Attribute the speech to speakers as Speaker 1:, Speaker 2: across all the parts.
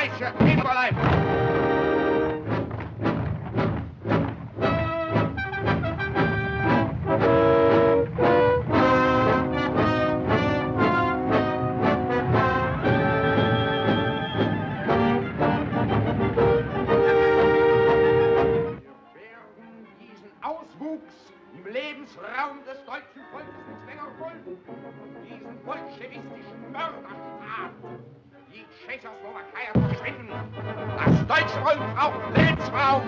Speaker 1: Peitsche, Hinterleib! Lebensraum des deutschen Volkes nicht länger folgen. Diesen bolschewistischen Mörderstaat, die Tschechoslowakei verschwinden. Das deutsche Volk braucht Lebensraum.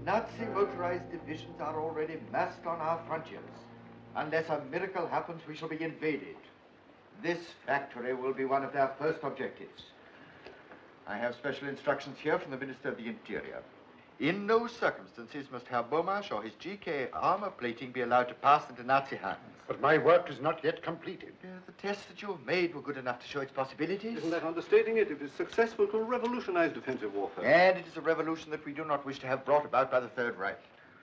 Speaker 2: Nazi motorized divisions are already massed on our frontiers. Unless a miracle happens, we shall be invaded. This factory will be one of their first objectives. I have special instructions here from the Minister of the Interior. In no circumstances must Herr Beaumarchais or his GK armor plating be allowed to pass into Nazi hands.
Speaker 3: But my work is not yet completed.
Speaker 2: The tests that you have made were good enough to show its possibilities.
Speaker 4: Isn't that understating it? If it's successful, it will revolutionize defensive warfare.
Speaker 2: And it is a revolution that we do not wish to have brought about by the Third Reich.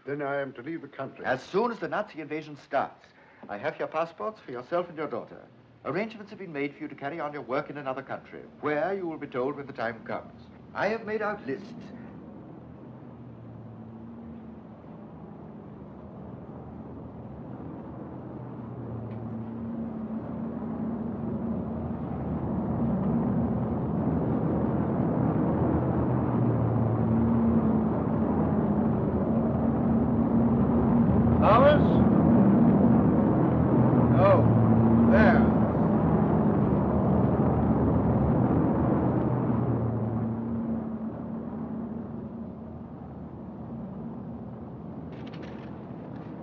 Speaker 3: Then I am to leave the country.
Speaker 2: As soon as the Nazi invasion starts, I have your passports for yourself and your daughter. Arrangements have been made for you to carry on your work in another country, where you will be told when the time comes. I have made out lists.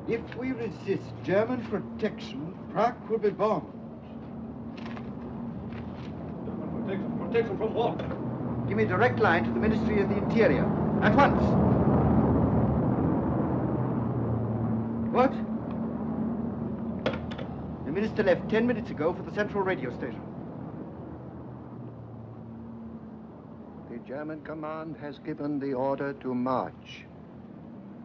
Speaker 2: If we resist German protection, Prague will be bombed.
Speaker 4: German protection from what?
Speaker 2: Give me a direct line to the Ministry of the Interior. At once. What? The minister left 10 minutes ago for the central radio station.
Speaker 5: The German command has given the order to march.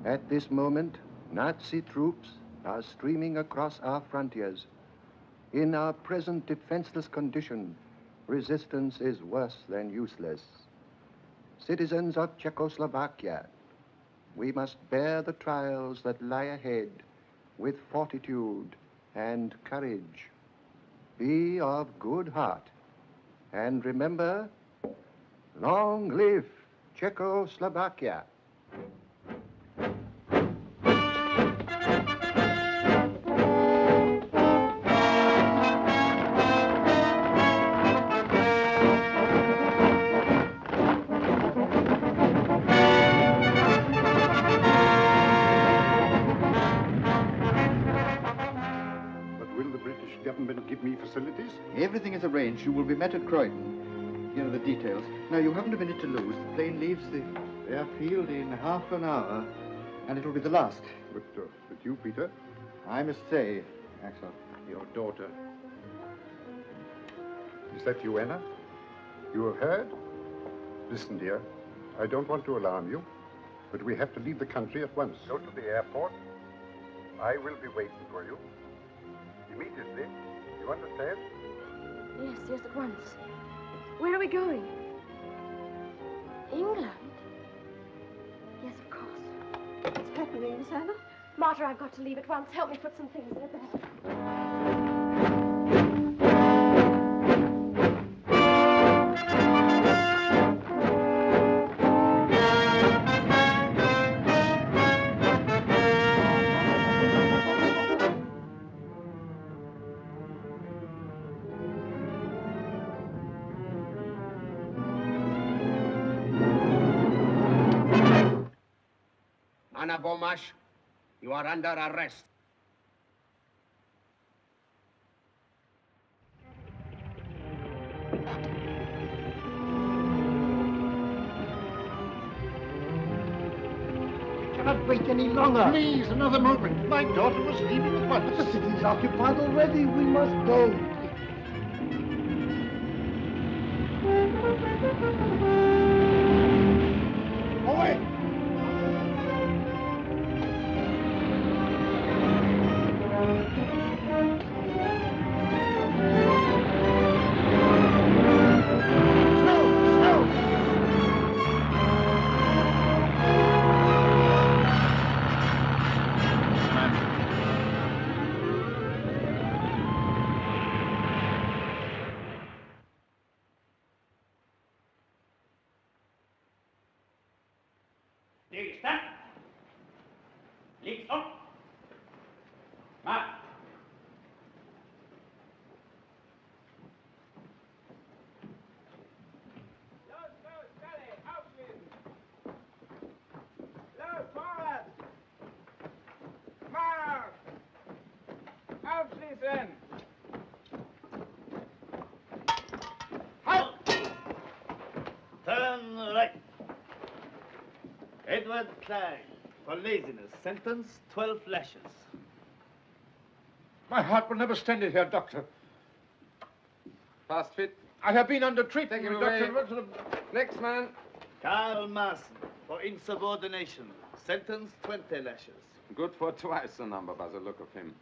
Speaker 5: At this moment, Nazi troops are streaming across our frontiers. In our present defenseless condition, resistance is worse than useless. Citizens of Czechoslovakia, we must bear the trials that lie ahead with fortitude and courage. Be of good heart, and remember, long live Czechoslovakia.
Speaker 2: Everything is arranged. You will be met at Croydon. Here are the details. Now, you haven't a minute to lose. The plane leaves the airfield in half an hour, and it will be the last.
Speaker 3: But you, Peter?
Speaker 2: I must say, Axel.
Speaker 3: Your daughter. Is that you, Anna? You have heard? Listen, dear. I don't want to alarm you, but we have to leave the country at once. Go to the airport. I will be waiting for you. Immediately. You understand?
Speaker 6: Yes, at once. Where are we going? England? Yes, of course. What's happening, Miss Anna? Martha, I've got to leave at once. Help me put some things in the bag.
Speaker 7: Anna Beaumarchais, you are under arrest.
Speaker 3: I cannot wait any longer. Please, another moment. My daughter was leaving at once.
Speaker 8: The city is occupied already. We must go. Stillstand. Links op. Marsch.
Speaker 1: Los, los, alle, aufschließen! Los, vorwärts! Marsch! Aufschließen! Halt!
Speaker 9: Turn right. Edward Klein, for laziness, sentence 12 lashes.
Speaker 1: My heart will never stand it here, Doctor.
Speaker 10: Fast fit.
Speaker 1: I have been under treatment,
Speaker 10: Take him
Speaker 1: Doctor.
Speaker 10: Next man.
Speaker 9: Karl Maaßen, for insubordination, sentence 20 lashes.
Speaker 10: Good for twice the number by the look of him.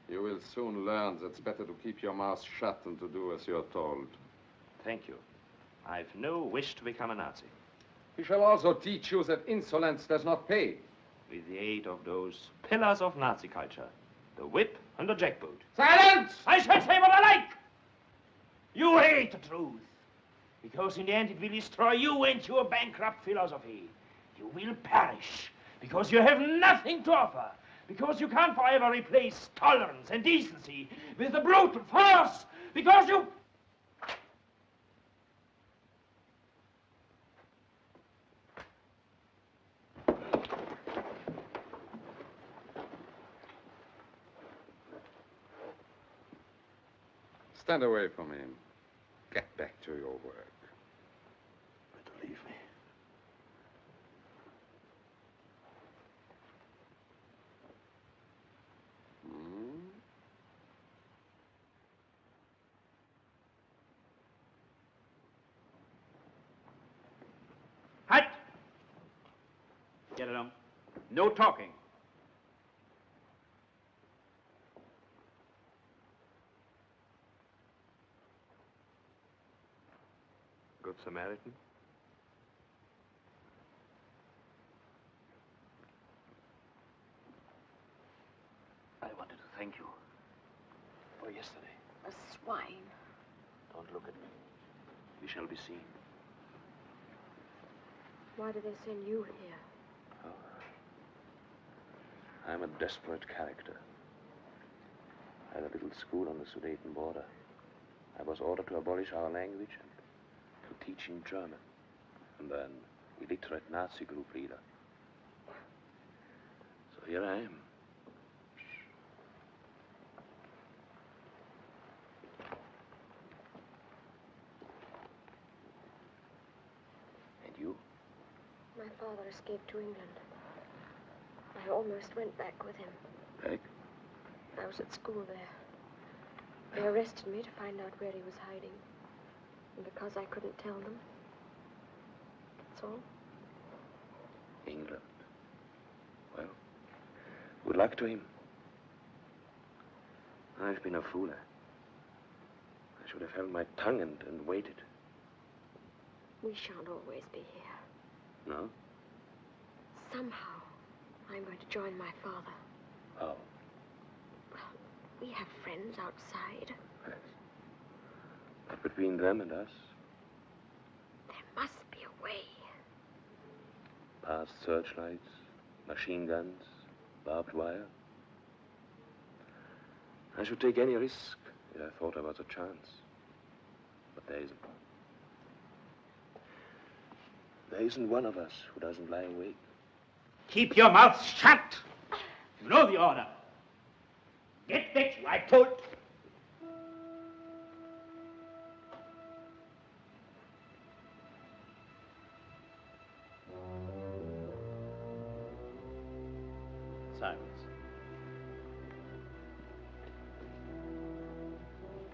Speaker 10: You will soon learn that it's better to keep your mouth shut than to do as you're told.
Speaker 11: Thank you. I've no wish to become a Nazi.
Speaker 10: He shall also teach you that insolence does not pay.
Speaker 11: With the aid of those pillars of Nazi culture, the whip and the jackboot.
Speaker 10: Silence!
Speaker 8: I shall say what I like. You hate the truth. Because in the end it will destroy you and your bankrupt philosophy. You will perish. Because you have nothing to offer. Because you can't forever replace tolerance and decency with the brutal force. Because you...
Speaker 10: Stand away from him. Get back to your work.
Speaker 9: Better leave me.
Speaker 8: Halt! Get along. No talking.
Speaker 11: Good Samaritan.
Speaker 8: I wanted to thank you for yesterday.
Speaker 6: A swine.
Speaker 11: Don't look at me. We shall be seen.
Speaker 6: Why do they send you here?
Speaker 11: Oh. I'm a desperate character. I had a little school on the Sudeten border. I was ordered to abolish our language and to teach in German. And then illiterate Nazi group leader. So here I am. And you?
Speaker 6: My father escaped to England. I almost went back with him.
Speaker 11: Back?
Speaker 6: I was at school there. They arrested me to find out where he was hiding. And because I couldn't tell them. That's all.
Speaker 11: England. Well, good luck to him. I've been a fool. I should have held my tongue and waited.
Speaker 6: We shan't always be here.
Speaker 11: No?
Speaker 6: Somehow, I'm going to join my father.
Speaker 11: Oh.
Speaker 6: Well, we have friends outside.
Speaker 11: Yes. But between them and us,
Speaker 6: There must be a way.
Speaker 11: past searchlights, machine guns, barbed wire. I should take any risk if I thought there was a chance. But there isn't. There isn't one of us who doesn't lie awake.
Speaker 8: Keep your mouth shut. You know the order. Get back, I told.
Speaker 11: Silence.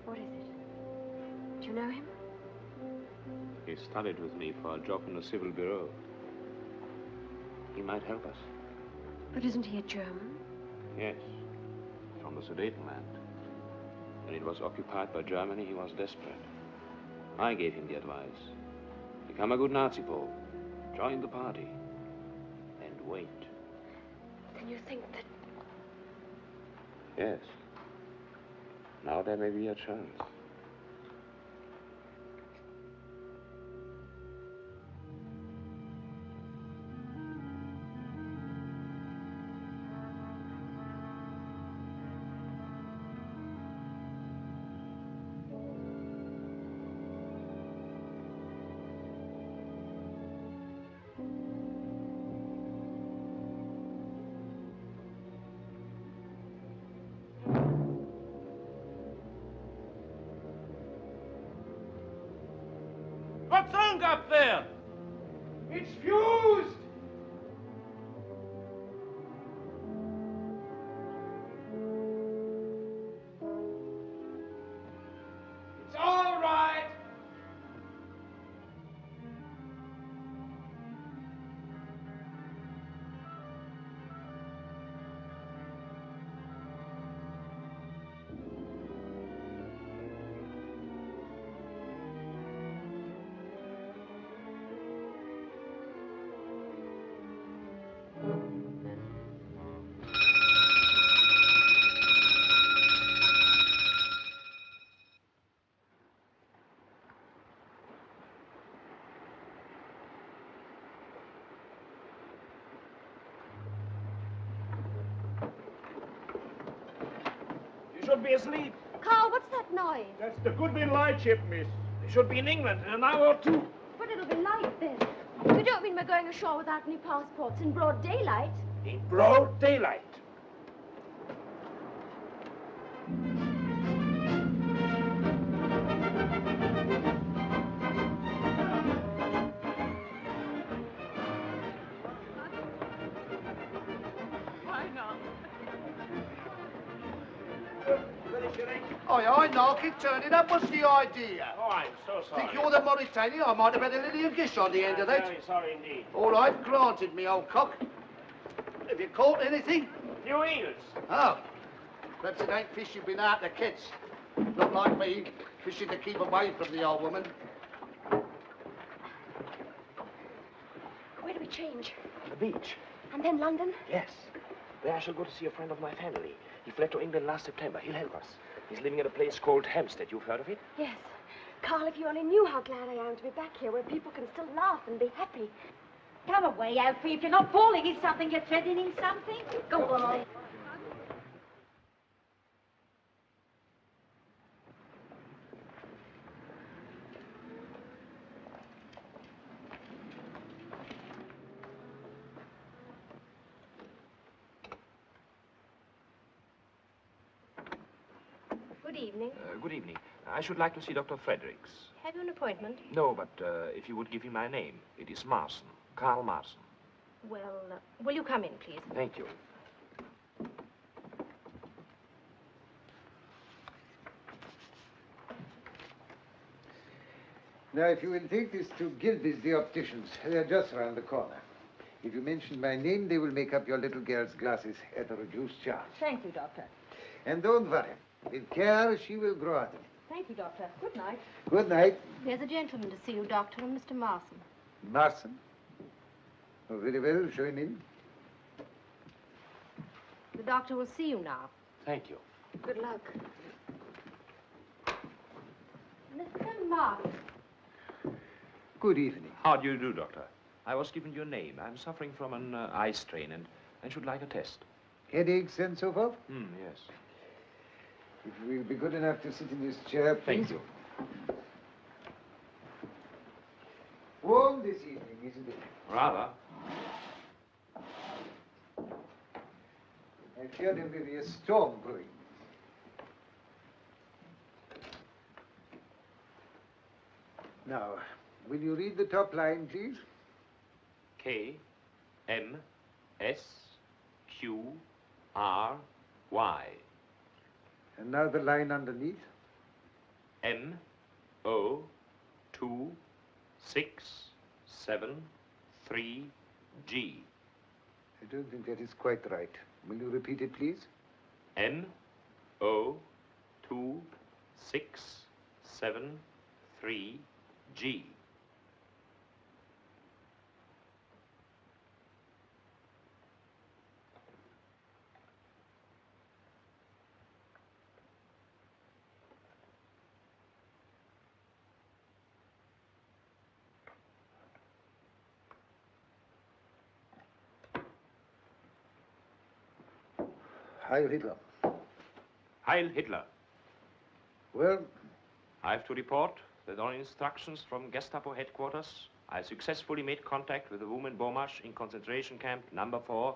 Speaker 6: What is it? Do you know him?
Speaker 11: He studied with me for a job in the Civil Bureau. He might help us.
Speaker 6: But isn't he a German?
Speaker 11: Yes, from the Sudetenland. When it was occupied by Germany, he was desperate. I gave him the advice. Become a good Nazi Pole. Join the party. And wait.
Speaker 6: Then you think that...
Speaker 11: Yes. Now there may be a chance.
Speaker 8: wrong up there? It's fused! It's all right. You should be asleep.
Speaker 6: Carl, what's that noise?
Speaker 1: That's the Goodwin lightship, miss.
Speaker 8: They should be in England in an hour or two.
Speaker 6: But it'll be light then. You don't mean we're going ashore without any passports in broad daylight?
Speaker 8: In broad daylight.
Speaker 9: Why not?
Speaker 12: I know, keep turning up. What's the idea?
Speaker 8: Oh, I'm so sorry.
Speaker 12: Think you're the Mauritanian? I might have had a Lillian Gish on the end of
Speaker 8: I'm
Speaker 12: that.
Speaker 8: very sorry indeed.
Speaker 12: All right, granted, me old cock. Have you caught anything?
Speaker 8: New eels.
Speaker 12: Oh. Perhaps it ain't fish you've been out to catch. Not like me, fishing to keep away from the old woman.
Speaker 6: Where do we change?
Speaker 13: The beach.
Speaker 6: And then London?
Speaker 13: Yes. There I shall go to see a friend of my family. He fled to England last September. He'll help us. He's living at a place called Hampstead. You've heard of it?
Speaker 6: Yes. Carl, if you only knew how glad I am to be back here where people can still laugh and be happy.
Speaker 14: Come away, Alfie. If you're not falling in something, you're threatening something.
Speaker 6: Go on. Good evening.
Speaker 11: Good evening. I should like to see Dr. Fredericks.
Speaker 6: Have you an appointment?
Speaker 11: No, but if you would give him my name. It is Marson. Carl Marson.
Speaker 6: Well, will you come in, please?
Speaker 11: Thank you.
Speaker 15: Now, if you will take this to Gilby's, the opticians, they're just round the corner. If you mention my name, they will make up your little girl's glasses at a reduced charge.
Speaker 14: Thank you, Doctor.
Speaker 15: And don't worry. With care, she will grow out of it.
Speaker 14: Thank you, Doctor. Good night.
Speaker 15: Good night.
Speaker 6: There's a gentleman to see you, Doctor, and Mr. Marson.
Speaker 15: Marson? Oh, very well. Show him in.
Speaker 6: The doctor will see you now.
Speaker 11: Thank you.
Speaker 6: Good luck. Mr. Marson.
Speaker 15: Good evening.
Speaker 11: How do you do, Doctor? I was given your name. I'm suffering from an eye strain and should like a test.
Speaker 15: Headaches and so forth?
Speaker 11: Yes.
Speaker 15: If you will be good enough to sit in this chair, please.
Speaker 11: Thank you.
Speaker 15: Warm this evening, isn't it?
Speaker 11: Rather.
Speaker 15: I fear there may be a storm brewing. Now, will you read the top line, please?
Speaker 11: K, M, S, Q, R, Y.
Speaker 15: And now the line underneath.
Speaker 11: M, O, 2, 6, 7, 3, G.
Speaker 15: I don't think that is quite right. Will you repeat it, please?
Speaker 11: M, O, 2, 6, 7, 3, G.
Speaker 15: Heil Hitler.
Speaker 11: Heil Hitler.
Speaker 15: Well?
Speaker 11: I have to report that on instructions from Gestapo headquarters, I successfully made contact with the woman Bomash in concentration camp number 4,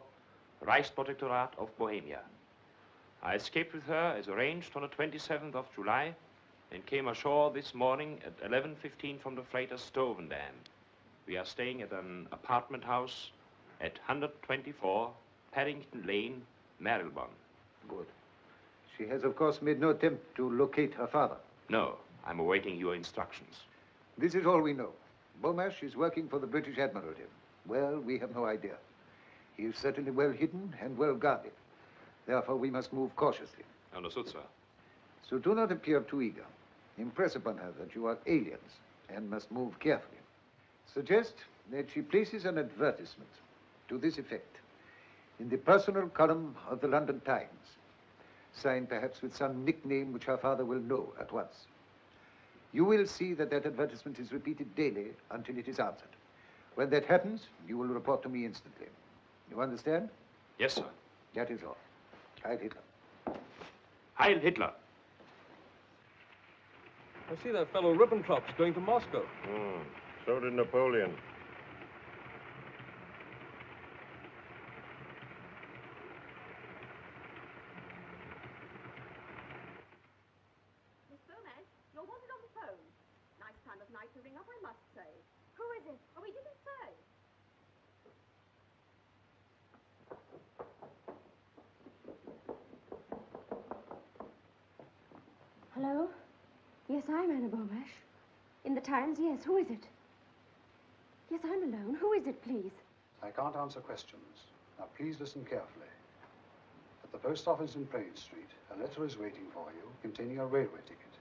Speaker 11: Reichsprotektorat of Bohemia. I escaped with her as arranged on the 27th of July and came ashore this morning at 11:15 from the freighter Stovendam. We are staying at an apartment house at 124 Paddington Lane, Marylebone.
Speaker 15: Good. She has, of course, made no attempt to locate her father.
Speaker 11: No, I'm awaiting your instructions.
Speaker 15: This is all we know. Beaumarsh is working for the British Admiralty. Well, we have no idea. He is certainly well hidden and well guarded. Therefore, we must move cautiously.
Speaker 11: Understood, sir.
Speaker 15: So do not appear too eager. Impress upon her that you are aliens and must move carefully. Suggest that she places an advertisement to this effect in the personal column of the London Times, signed perhaps with some nickname which her father will know at once. You will see that that advertisement is repeated daily until it is answered. When that happens, you will report to me instantly. You understand?
Speaker 11: Yes, sir.
Speaker 15: That is all. Heil Hitler.
Speaker 11: Heil Hitler.
Speaker 16: I see that fellow Ribbentrop's going to Moscow.
Speaker 17: So did Napoleon.
Speaker 14: Miss Beaumarsh, you're wanted on the phone. Nice time of night to ring up, I must say. Who is it? Oh, we didn't say.
Speaker 6: Hello? Yes, I'm Anna Beaumarsh. In the Times, yes. Who is it? Yes, I'm alone. Who is it, please?
Speaker 18: I can't answer questions. Now, please listen carefully. At the post office in Praed Street, a letter is waiting for you containing a railway ticket.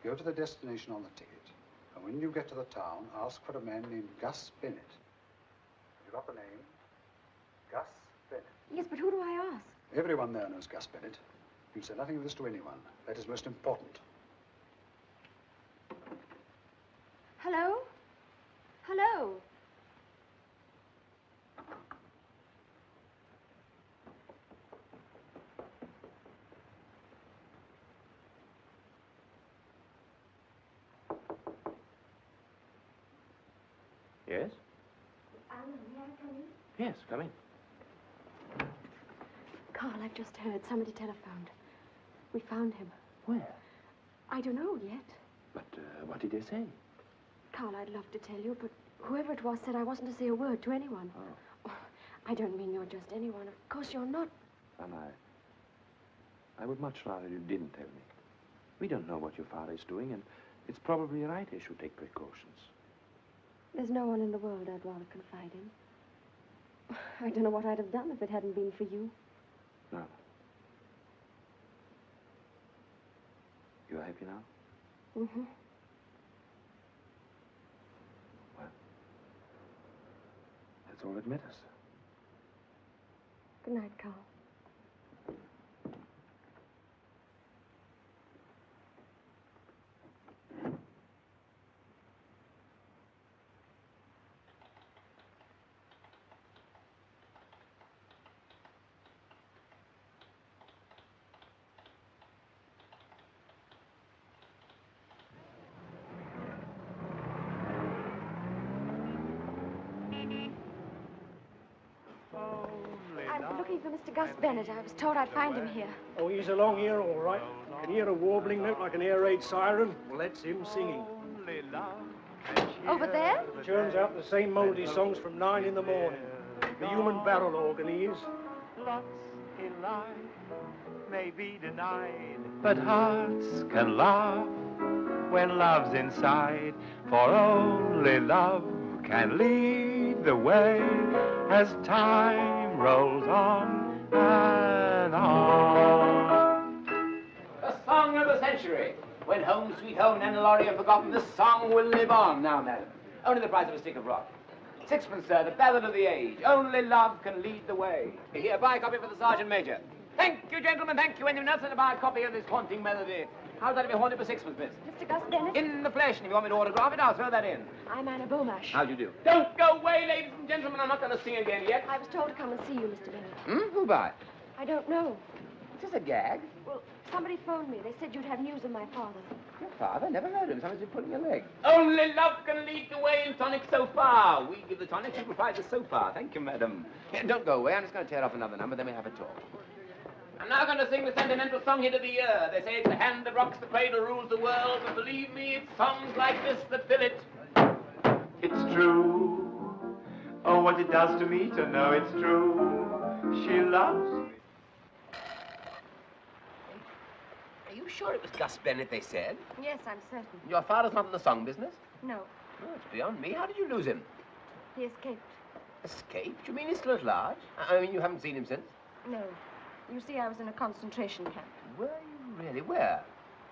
Speaker 18: Go to the destination on the ticket, and when you get to the town, ask for a man named Gus Bennett. Have you got the name? Gus Bennett.
Speaker 6: Yes, but who do I ask?
Speaker 18: Everyone there knows Gus Bennett. You say nothing of this to anyone. That is most important.
Speaker 6: Hello? Hello?
Speaker 11: Yes?
Speaker 6: Anna, may I come in?
Speaker 11: Yes, come in.
Speaker 6: Carl, I've just heard. Somebody telephoned. We found him.
Speaker 11: Where?
Speaker 6: I don't know yet.
Speaker 11: But what did they say?
Speaker 6: Carl, I'd love to tell you, but whoever it was said I wasn't to say a word to anyone. Oh, I don't mean you're just anyone. Of course you're not.
Speaker 11: And I would much rather you didn't tell me. We don't know what your father is doing, and it's probably right I should take precautions.
Speaker 6: There's no one in the world I'd rather confide in. I don't know what I'd have done if it hadn't been for you.
Speaker 11: No. You're happy now?
Speaker 6: Mm-hmm.
Speaker 11: Well, that's all that matters.
Speaker 6: Good night, Carl. I'm looking for Mr. Gus Bennett. I was told I'd find him here.
Speaker 1: Oh, he's along here, all right. I can hear a warbling note like an air raid siren. Well, that's him singing.
Speaker 6: Over there?
Speaker 1: Churns out the same mouldy songs from 9 in the morning. The human barrel organ he is.
Speaker 19: Lots in life may be denied, but hearts can laugh when love's inside. For only love can lead the way as time rolls on and on.
Speaker 7: The song of the century. When home, sweet home, and the lorry are forgotten, the song will live on. Now, madam, only the price of a stick of rock. Sixpence, sir, the ballad of the age. Only love can lead the way. Here, buy a copy for the Sergeant Major. Thank you, gentlemen, thank you. And you're not to buy a copy of this haunting melody. How's that to be haunted for sixpence, miss?
Speaker 6: Mr. Gus Bennett?
Speaker 7: In the flesh, and if you want me to autograph it, I'll throw that in.
Speaker 6: I'm Anna Beaumarsh.
Speaker 7: How do you do? Don't go away, ladies and gentlemen. I'm not going to sing again yet.
Speaker 6: I was told to come and see you, Mr. Bennett.
Speaker 7: Hmm? Who by?
Speaker 6: I don't know.
Speaker 7: Is this a gag?
Speaker 6: Well, somebody phoned me. They said you'd have news of my father.
Speaker 7: Your father? Never heard of him. Somebody's been pulling your leg. Only love can lead the way in tonic so far. We give the tonic, you provide the so far. Thank you, madam. Here, don't go away. I'm just going to tear off another number, then we'll have a talk. I'm now going to sing the sentimental song hit of the year. They say it's the hand that rocks the cradle rules the world, but believe me, it's songs like this that fill it.
Speaker 19: It's true. Oh, what it does to me to know it's true. She loves me.
Speaker 7: Are you sure it was Gus Bennett they said?
Speaker 6: Yes, I'm certain.
Speaker 7: Your father's not in the song business?
Speaker 6: No,
Speaker 7: Oh, it's beyond me. How did you lose him?
Speaker 6: he escaped.
Speaker 7: Escaped? You mean he's still at large? I mean, you haven't seen him since?
Speaker 6: No. You see, I was in a concentration camp.
Speaker 7: Were you really? Where?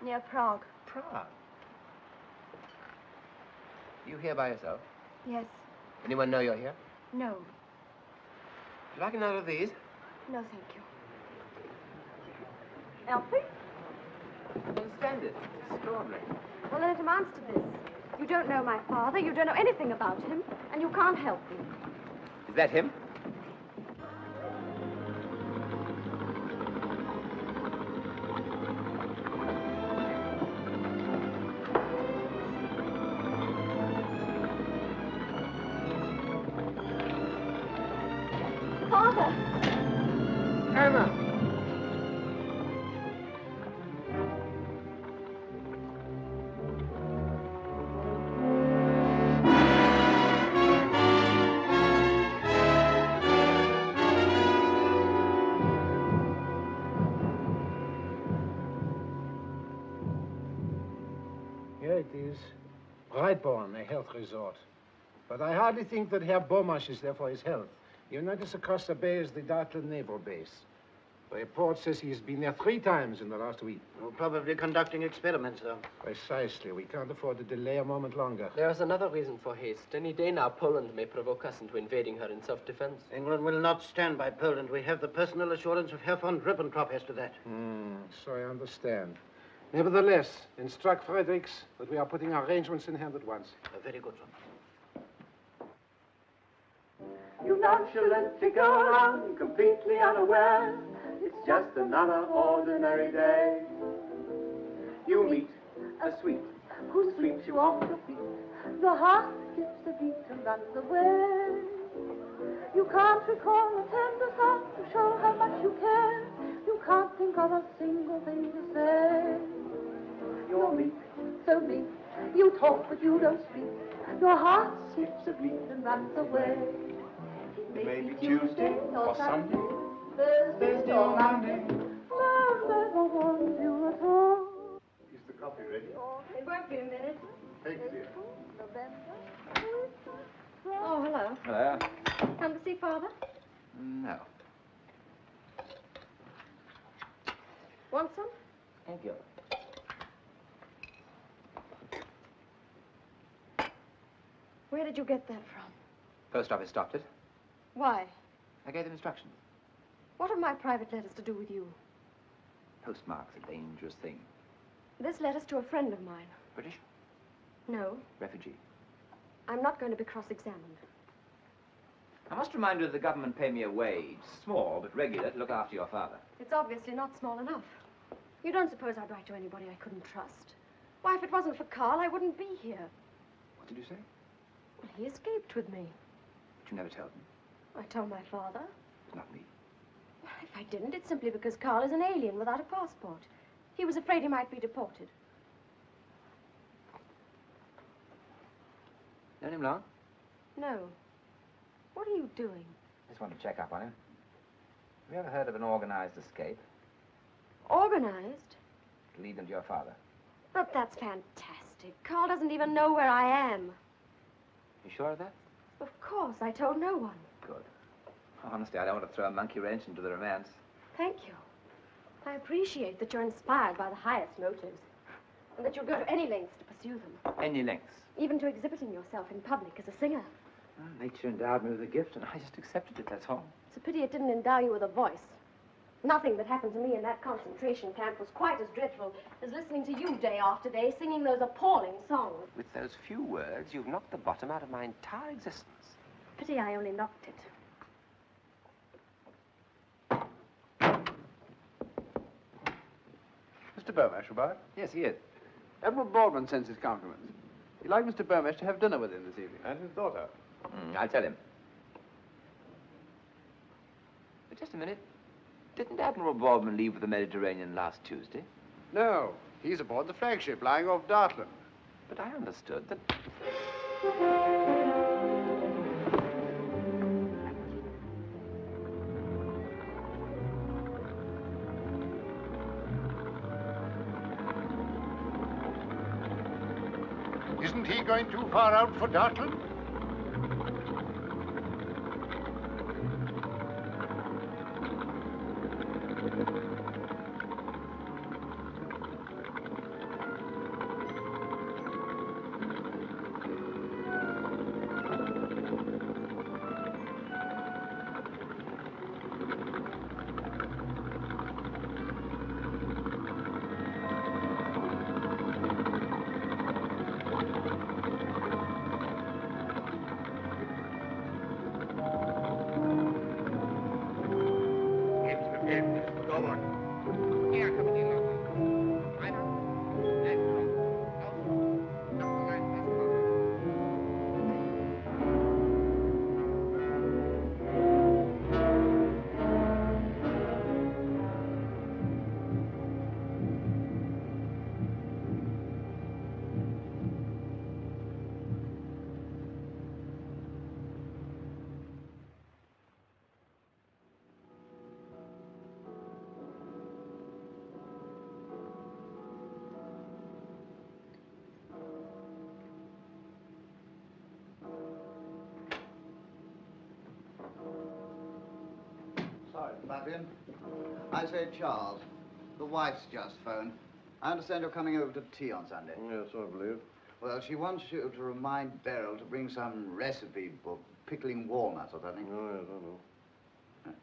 Speaker 6: Near Prague.
Speaker 7: Prague. You here by yourself?
Speaker 6: Yes.
Speaker 7: Anyone know you're here?
Speaker 6: No.
Speaker 7: Would you like another of these?
Speaker 6: No, thank you.
Speaker 14: Elfie?
Speaker 7: Splendid. Extraordinary.
Speaker 6: Well, then it amounts to this. You don't know my father, you don't know anything about him, and you can't help me.
Speaker 7: Is that him?
Speaker 14: Father!
Speaker 12: Anna!
Speaker 20: Here it is. Brightborn, a health resort. But I hardly think that Herr Bomash is there for his health. You notice across the bay is the Dartland Naval Base. The report says he's been there 3 times in the last week.
Speaker 12: Well, probably conducting experiments, though.
Speaker 20: Precisely. We can't afford to delay a moment longer.
Speaker 21: There is another reason for haste. Any day now, Poland may provoke us into invading her in self-defense.
Speaker 12: England will not stand by Poland. We have the personal assurance of Herr von Ribbentrop as to that.
Speaker 20: So I understand. Nevertheless, instruct Fredericks that we are putting our arrangements in hand at once.
Speaker 12: Very good, sir.
Speaker 19: You nonchalantly go around completely unaware. It's just another ordinary day. You meet a sweet who sweeps you off your feet.
Speaker 14: Your heart skips a beat and runs away. You can't recall a tender thought to show how much you care. You can't think of a single thing to say.
Speaker 19: You're meek,
Speaker 14: So meek, you talk but you don't speak. Your heart skips a beat and runs away.
Speaker 19: maybe Tuesday or Sunday,
Speaker 14: Thursday
Speaker 19: or Monday.
Speaker 14: Love never wants you at all.
Speaker 3: Is the coffee ready?
Speaker 6: It won't be a minute.
Speaker 3: Thank you, dear.
Speaker 6: Oh, hello.
Speaker 7: Hello.
Speaker 6: Come to see Father?
Speaker 7: No.
Speaker 6: Want some?
Speaker 7: Thank you.
Speaker 6: Where did you get that from?
Speaker 7: Post office stopped it.
Speaker 6: Why?
Speaker 7: I gave them instructions.
Speaker 6: What have my private letters to do with you?
Speaker 7: Postmark's a dangerous thing.
Speaker 6: This letter's to a friend of mine.
Speaker 7: British?
Speaker 6: No,
Speaker 7: Refugee.
Speaker 6: I'm not going to be cross-examined.
Speaker 7: I must remind you that the government pay me a wage, small but regular, to look after your father.
Speaker 6: It's obviously not small enough. You don't suppose I'd write to anybody I couldn't trust? Why, if it wasn't for Carl, I wouldn't be here.
Speaker 7: What did you say?
Speaker 6: Well, he escaped with me.
Speaker 7: But you never told me.
Speaker 6: I told my father.
Speaker 7: It's not me.
Speaker 6: Well, if I didn't, it's simply because Carl is an alien without a passport. He was afraid he might be deported.
Speaker 7: Known him long?
Speaker 6: No. What are you doing?
Speaker 7: Just wanted to check up on him. Have you ever heard of an organized escape?
Speaker 6: Organized?
Speaker 7: To lead them to your father.
Speaker 6: But that's fantastic. Carl doesn't even know where I am.
Speaker 7: You sure of that?
Speaker 6: Of course, I told no one.
Speaker 7: Good. Honestly, I don't want to throw a monkey wrench into the romance.
Speaker 6: Thank you. I appreciate that you're inspired by the highest motives, and that you'll go to any lengths to pursue them,
Speaker 7: Any lengths.
Speaker 6: even to exhibiting yourself in public as a singer.
Speaker 7: Well, nature endowed me with a gift, and I just accepted it, that's all.
Speaker 6: It's a pity it didn't endow you with a voice. Nothing that happened to me in that concentration camp was quite as dreadful as listening to you day after day singing those appalling songs.
Speaker 13: With those few words, you've knocked the bottom out of my entire existence.
Speaker 6: Pity I only knocked it.
Speaker 22: Mr. Burmesh about?
Speaker 7: Yes, he is.
Speaker 22: Admiral Baldwin sends his compliments. He'd like Mr. Burmesh to have dinner with him this evening.
Speaker 17: And his daughter.
Speaker 7: I'll tell him. But just a minute. Didn't Admiral Baldwin leave for the Mediterranean last Tuesday?
Speaker 15: No, he's aboard the flagship lying off Dartland.
Speaker 7: But I understood that...
Speaker 3: Isn't he going too far out for Dartland?
Speaker 2: Sorry, Fabian. I say, Charles, the wife's just phoned. I understand you're coming over to tea on Sunday.
Speaker 17: Yes, I believe.
Speaker 2: Well, she wants you to remind Beryl to bring some recipe book, pickling walnuts or something.
Speaker 17: Oh, yes, I know.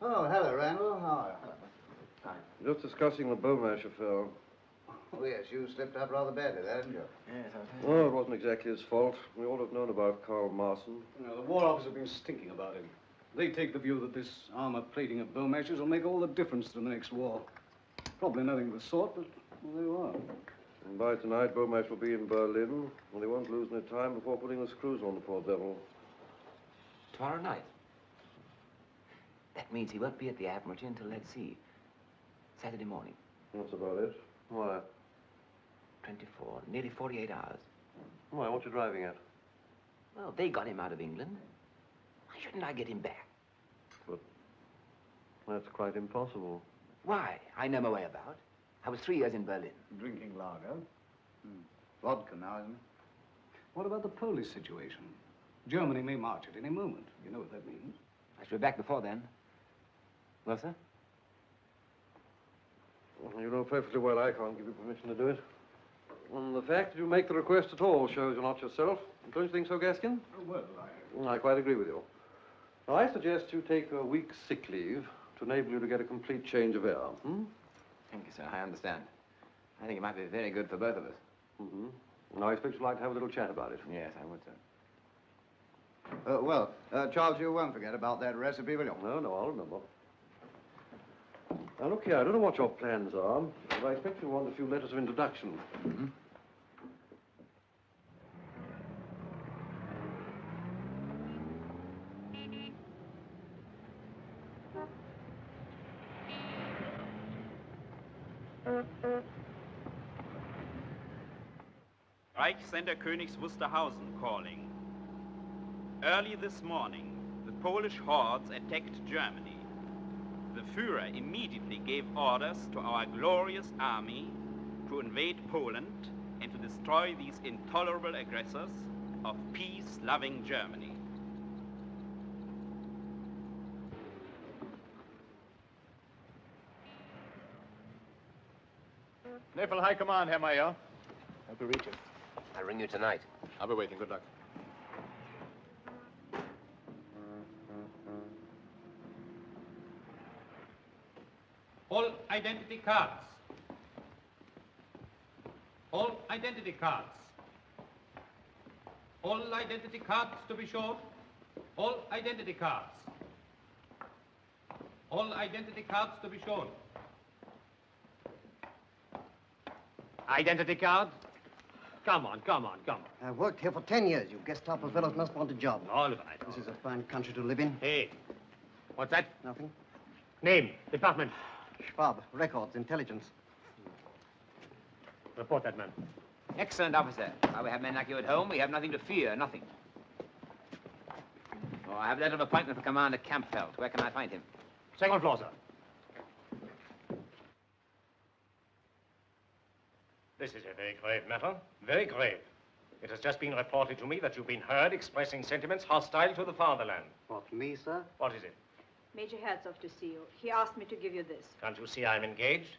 Speaker 2: Oh, hello, Randall. How are you? Hi.
Speaker 17: Just discussing the Beaumarsh affair.
Speaker 2: Oh, yes, you slipped up rather badly there, didn't you?
Speaker 21: Yes,
Speaker 17: Oh, it wasn't exactly his fault. We all have known about Carl Marson.
Speaker 18: No, the War Office have been stinking about him. They take the view that this armor plating of Beaumarch's will make all the difference to the next war. Probably nothing of the sort, but well, there you are.
Speaker 17: And by tonight, Beaumarch will be in Berlin, and they won't lose any time before putting the screws on the poor devil.
Speaker 7: Tomorrow night. That means he won't be at the Admiralty until, let's see, Saturday morning.
Speaker 17: That's about it. Why?
Speaker 7: 24, nearly 48 hours.
Speaker 17: Why, what you driving at?
Speaker 7: Well, they got him out of England. Why shouldn't I get him back?
Speaker 17: But that's quite impossible.
Speaker 7: Why? I know my way about. I was 3 years in Berlin.
Speaker 18: Drinking lager.
Speaker 2: Vodka now, isn't it?
Speaker 18: What about the Polish situation? Germany may march at any moment. You know what that means.
Speaker 7: I should be back before then. Well, sir?
Speaker 17: Well, you know perfectly well I can't give you permission to do it. And the fact that you make the request at all shows you're not yourself. Don't you think so, Gaskin?
Speaker 18: Well,
Speaker 17: I quite agree with you. Now, I suggest you take a week's sick leave to enable you to get a complete change of air.
Speaker 7: Thank you, sir. I understand. I think it might be very good for both of us.
Speaker 17: Mm-hmm. And I expect you'd like to have a little chat about it.
Speaker 7: Yes, I would, sir.
Speaker 2: Well, Charles, you won't forget about that recipe, will you?
Speaker 17: No, I'll remember. Now, look here, I don't know what your plans are, but I expect you'll want a few letters of introduction.
Speaker 2: Mm-hmm.
Speaker 4: Reichssender Königs Wusterhausen calling. Early this morning, the Polish hordes attacked Germany. The Führer immediately gave orders to our glorious army to invade Poland and to destroy these intolerable aggressors of peace-loving Germany.
Speaker 5: Naval High Command, Herr Major.
Speaker 21: Hope to reach you. I'll ring you tonight.
Speaker 5: I'll be waiting. Good luck.
Speaker 4: All identity cards. All identity cards. All identity cards to be shown. All identity cards. All identity cards to be shown.
Speaker 1: Identity card? Come on.
Speaker 23: I've worked here for 10 years. You Gestapo fellows must want a job.
Speaker 1: All right.
Speaker 23: This is a fine country to live in.
Speaker 1: Hey,
Speaker 9: What's that?
Speaker 10: Nothing.
Speaker 9: Name, department.
Speaker 10: Schwab, Records, Intelligence.
Speaker 9: Report that man.
Speaker 7: Excellent, officer. While we have men like you at home, we have nothing to fear, nothing. Oh, I have a letter of appointment for Commander Campfeld. Where can I find him?
Speaker 9: Second floor, sir. This is a very grave matter. Very grave. It has just been reported to me that you've been heard expressing sentiments hostile to the fatherland.
Speaker 10: What, me, sir?
Speaker 9: What is it?
Speaker 23: Major Herzog to see you. He asked me to give you this.
Speaker 9: Can't you see I'm engaged?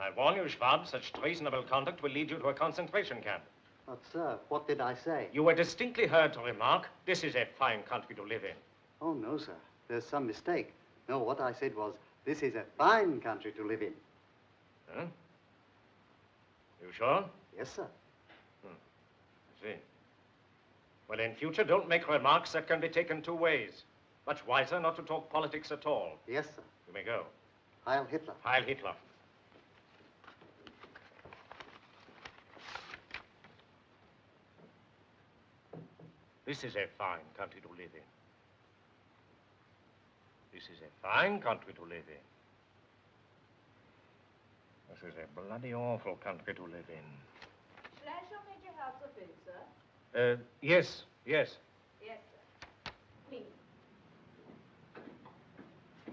Speaker 9: I warn you, Schwab, such treasonable conduct will lead you to a concentration camp.
Speaker 10: But, sir, what did I say?
Speaker 9: You were distinctly heard to remark, this is a fine country to live in.
Speaker 10: Oh, no, sir. There's some mistake. No, what I said was, this is a fine country to live in.
Speaker 9: Huh? You sure?
Speaker 10: Yes, sir.
Speaker 9: I see. Well, in future, don't make remarks that can be taken two ways. Much wiser not to talk politics at all.
Speaker 10: Yes, sir.
Speaker 9: You may go.
Speaker 10: Heil Hitler.
Speaker 9: Heil Hitler. This is a fine country to live in. This is a fine country to live in. This is a bloody awful country to live in.
Speaker 23: Shall I show Major Herzog in, sir?
Speaker 9: Yes, yes.
Speaker 23: Yes, sir. Please.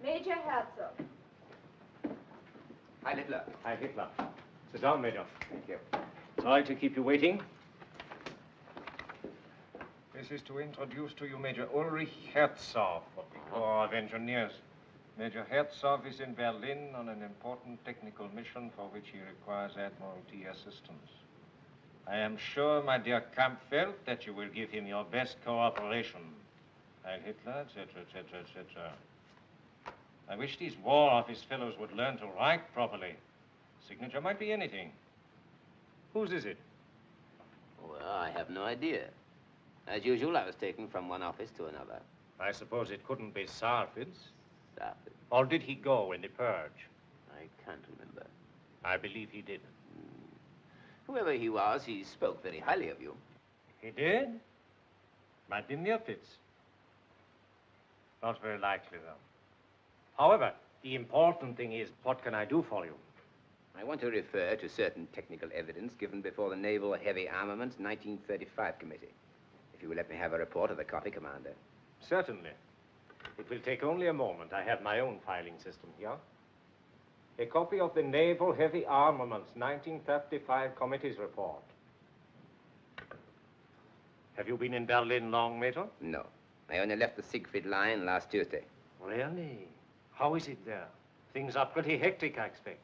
Speaker 23: Major Herzog.
Speaker 7: Heil Hitler.
Speaker 9: Heil Hitler. Sit down, Major.
Speaker 7: Thank you.
Speaker 9: Sorry to keep you waiting. This is to introduce to you Major Ulrich Herzog of the Corps of Engineers. Major Herzog is in Berlin on an important technical mission for which he requires Admiralty assistance. I am sure, my dear Kampfeld, that you will give him your best cooperation. Heil Hitler, etc., etc., etc. I wish these War Office fellows would learn to write properly. Signature might be anything. Whose is it?
Speaker 24: Well, I have no idea. As usual, I was taken from one office to another.
Speaker 9: I suppose it couldn't be Sarfid's.
Speaker 24: Sarfid.
Speaker 9: Or did he go in the purge?
Speaker 24: I can't remember.
Speaker 9: I believe he did.
Speaker 24: Whoever he was, he spoke very highly of you.
Speaker 9: He did? Might be Mirpitz. Not very likely, though. However, the important thing is, what can I do for you?
Speaker 24: I want to refer to certain technical evidence given before the Naval Heavy Armaments 1935 Committee. If you will let me have a report of the copy, Commander.
Speaker 9: Certainly. It will take only a moment. I have my own filing system here. A copy of the Naval Heavy Armaments 1935 Committee's report. Have you been in Berlin long, Major?
Speaker 24: No. I only left the Siegfried Line last Tuesday.
Speaker 9: Really? How is it there? Things are pretty hectic, I expect.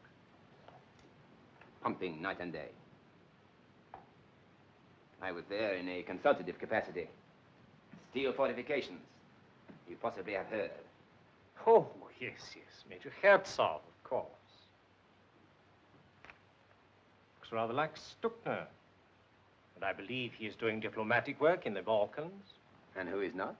Speaker 24: Pumping night and day. I was there in a consultative capacity. Steel fortifications. You possibly have heard.
Speaker 9: Oh, yes, yes. Major Herzog, of course. Looks rather like Stuckner. And I believe he is doing diplomatic work in the Balkans.
Speaker 24: And who is not?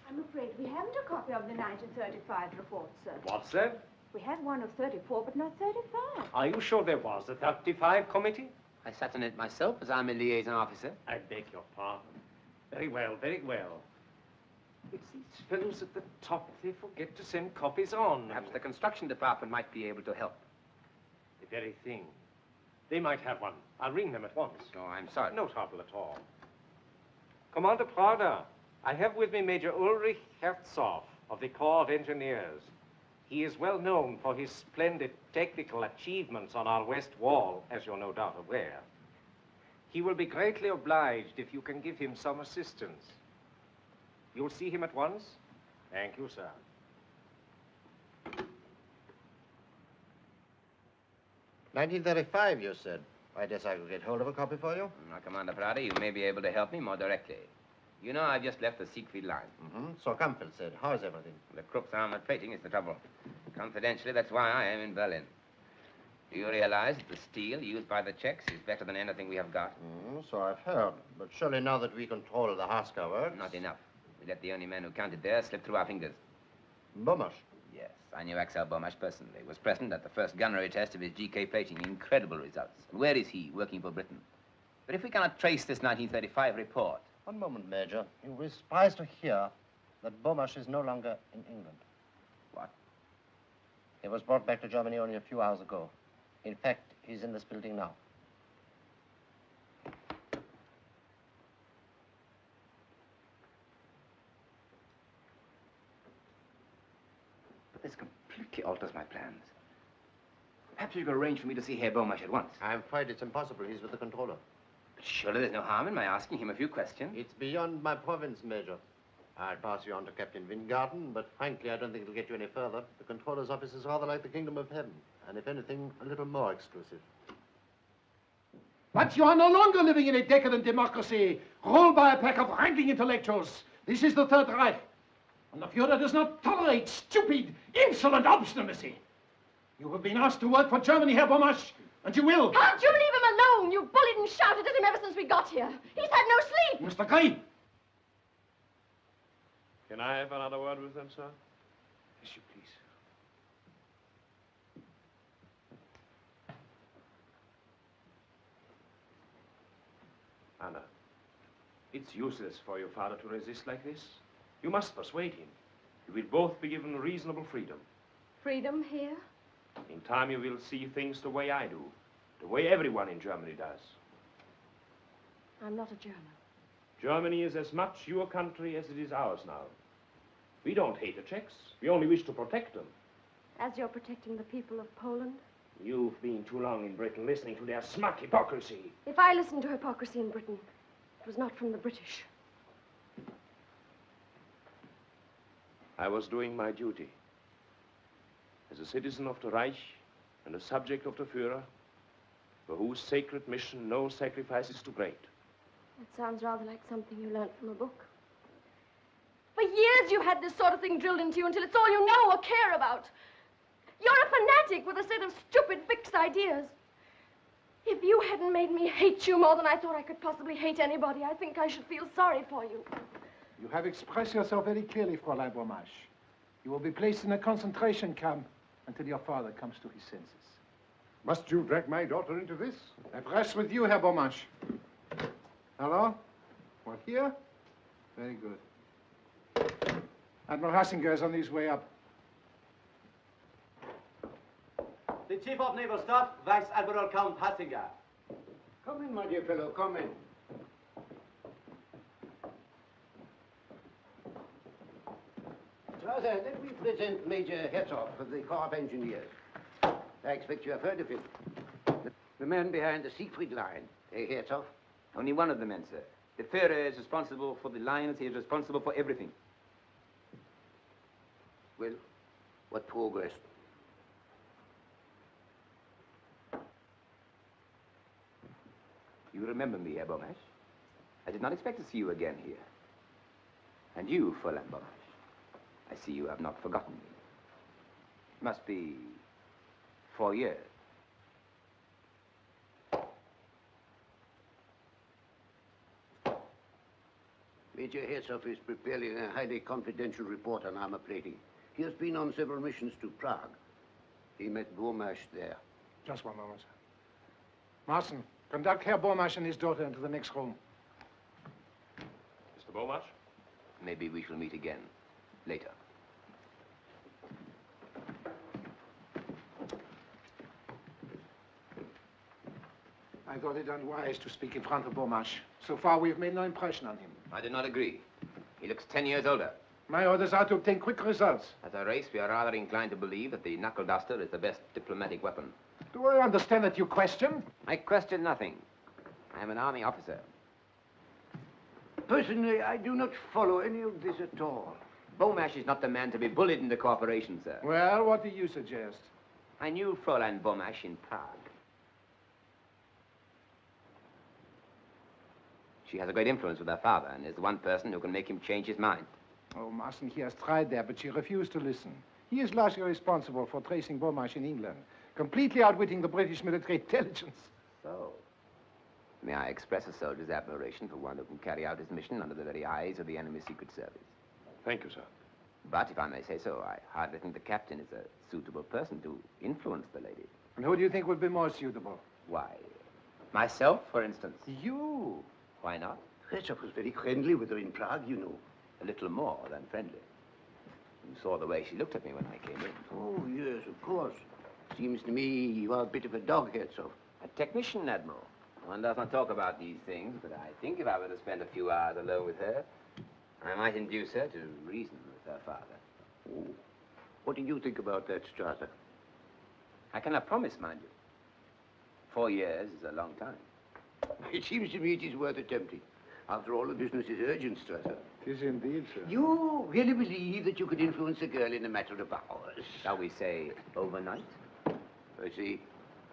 Speaker 23: I'm afraid we haven't a copy of the 1935 report, sir.
Speaker 9: What's that?
Speaker 23: We have one of 34, but not 35.
Speaker 9: Are you sure there was a 35 committee?
Speaker 24: I sat on it myself as I'm a liaison officer.
Speaker 9: I beg your pardon. Very well, very well. It's these fellows at the top. They forget to send copies on.
Speaker 24: Perhaps the construction department might be able to help.
Speaker 9: The very thing. They might have one. I'll ring them at once.
Speaker 24: Oh, I'm sorry.
Speaker 9: No trouble at all. Commander Prada, I have with me Major Ulrich Herzog of the Corps of Engineers. He is well known for his splendid technical achievements on our west wall, as you're no doubt aware. He will be greatly obliged if you can give him some assistance. You'll see him at once? Thank you, sir.
Speaker 10: 1935, you said. I guess I could get hold of a copy for you.
Speaker 24: Now, Commander Prada, you may be able to help me more directly. You know, I've just left the Siegfried Line.
Speaker 10: So Campbell said. How is everything?
Speaker 24: The Krupp's armored plating is the trouble. Confidentially, that's why I am in Berlin. Do you realize that the steel used by the Czechs is better than anything we have got?
Speaker 10: So I've heard. But surely now that we control the Haska works...
Speaker 24: Not enough. We let the only man who counted there slip through our fingers.
Speaker 10: Bomash?
Speaker 24: Yes, I knew Axel Bomash personally. Was present at the first gunnery test of his GK plating. Incredible results. And where is he, working for Britain? But if we cannot trace this 1935 report,
Speaker 8: One moment, Major. You will be surprised to hear that Beaumarch is no longer in England.
Speaker 24: What?
Speaker 8: He was brought back to Germany only a few hours ago. In fact, he's in this building now.
Speaker 24: But this completely alters my plans. Perhaps you could arrange for me to see Herr Beaumarch at once.
Speaker 8: I'm afraid it's impossible. He's with the controller.
Speaker 24: But surely there's no harm in my asking him a few questions.
Speaker 8: It's beyond my province, Major. I'll pass you on to Captain Wingarden, but frankly, I don't think it'll get you any further. The controller's office is rather like the kingdom of heaven, and if anything, a little more exclusive.
Speaker 12: But you are no longer living in a decadent democracy, ruled by a pack of wrangling intellectuals. This is the Third Reich, and the Fuhrer does not tolerate stupid, insolent obstinacy. You have been asked to work for Germany, Herr Beaumarch, and you will.
Speaker 6: Can't you leave him alone? You bullied and shouted at him ever since we got here. He's had no sleep.
Speaker 12: Mr. Gray.
Speaker 9: Can I have another word with them, sir?
Speaker 12: Yes, you please.
Speaker 9: Anna, it's useless for your father to resist like this. You must persuade him. You will both be given reasonable freedom.
Speaker 6: Freedom here?
Speaker 9: In time, you will see things the way I do, the way everyone in Germany does.
Speaker 6: I'm not a German.
Speaker 9: Germany is as much your country as it is ours now. We don't hate the Czechs. We only wish to protect them.
Speaker 6: As you're protecting the people of Poland?
Speaker 9: You've been too long in Britain listening to their smug hypocrisy.
Speaker 6: If I listened to hypocrisy in Britain, it was not from the British.
Speaker 9: I was doing my duty. As a citizen of the Reich and a subject of the Führer, for whose sacred mission no sacrifice is too great.
Speaker 6: That sounds rather like something you learned from a book. For years you've had this sort of thing drilled into you until it's all you know or care about. You're a fanatic with a set of stupid, fixed ideas. If you hadn't made me hate you more than I thought I could possibly hate anybody, I think I should feel sorry for you.
Speaker 12: You have expressed yourself very clearly, Fräulein Beaumarch. You will be placed in a concentration camp until your father comes to his senses.
Speaker 3: Must you drag my daughter into this?
Speaker 12: That rests with you, Herr Beaumarch. Hello? What, here? Very good. Admiral Hassinger is on his way up.
Speaker 10: The Chief of Naval Staff, Vice Admiral Count Hassinger.
Speaker 11: Come in, my dear fellow, come in. Strauss, let me present Major Herzog of the Corps of Engineers. I expect you have heard of him. The man behind the Siegfried Line, Herzog.
Speaker 24: Only one of the men, sir. The Führer is responsible for the lines. He is responsible for everything.
Speaker 11: Well, what progress?
Speaker 24: You remember me, Herr Beaumarch? I did not expect to see you again here. And you, Fräulein Beaumarch, I see you have not forgotten me. Must be 4 years.
Speaker 11: Major Herzog is preparing a highly confidential report on armor plating. He has been on several missions to Prague. He met Beaumarch there.
Speaker 12: Just one moment, sir. Marson, conduct Herr Beaumarch and his daughter into the next room.
Speaker 9: Mr. Beaumarch?
Speaker 24: Maybe we shall meet again later.
Speaker 12: I thought it unwise to speak in front of Beaumarch. So far, we have made no impression on him.
Speaker 24: I do not agree. He looks 10 years older.
Speaker 12: My orders are to obtain quick results.
Speaker 24: As a race, we are rather inclined to believe that the knuckle duster is the best diplomatic weapon.
Speaker 12: Do I understand that you question?
Speaker 24: I question nothing. I am an army officer.
Speaker 11: Personally, I do not follow any of this at all.
Speaker 24: Beaumarch is not the man to be bullied in the corporation, sir.
Speaker 12: Well, what do you suggest?
Speaker 24: I knew Fräulein Beaumarch in Prague. She has a great influence with her father and is the one person who can make him change his mind.
Speaker 12: Oh, Marson, he has tried that, but she refused to listen. He is largely responsible for tracing Beaumarch in England, completely outwitting the British military intelligence.
Speaker 24: So, may I express a soldier's admiration for one who can carry out his mission under the very eyes of the enemy's secret service.
Speaker 9: Thank you, sir.
Speaker 24: But if I may say so, I hardly think the captain is a suitable person to influence the lady.
Speaker 12: And who do you think would be more suitable?
Speaker 24: Why, myself, for instance.
Speaker 12: You?
Speaker 24: Why not?
Speaker 11: Herzog was very friendly with her in Prague, you know.
Speaker 24: A little more than friendly. You saw the way she looked at me when I came in.
Speaker 11: Oh, yes, of course. Seems to me you are a bit of a dog, Herzog.
Speaker 24: A technician, Admiral. One does not talk about these things, but I think if I were to spend a few hours alone with her, I might induce her to reason with her father.
Speaker 11: Oh. What do you think about that, Strasser?
Speaker 24: I cannot promise, mind you. 4 years is a long time.
Speaker 11: It seems to me it is worth attempting. After all, the business is urgent, Strasser.
Speaker 15: It is indeed, sir.
Speaker 11: You really believe that you could influence a girl in a matter of hours?
Speaker 24: Shall we say overnight?
Speaker 11: I see.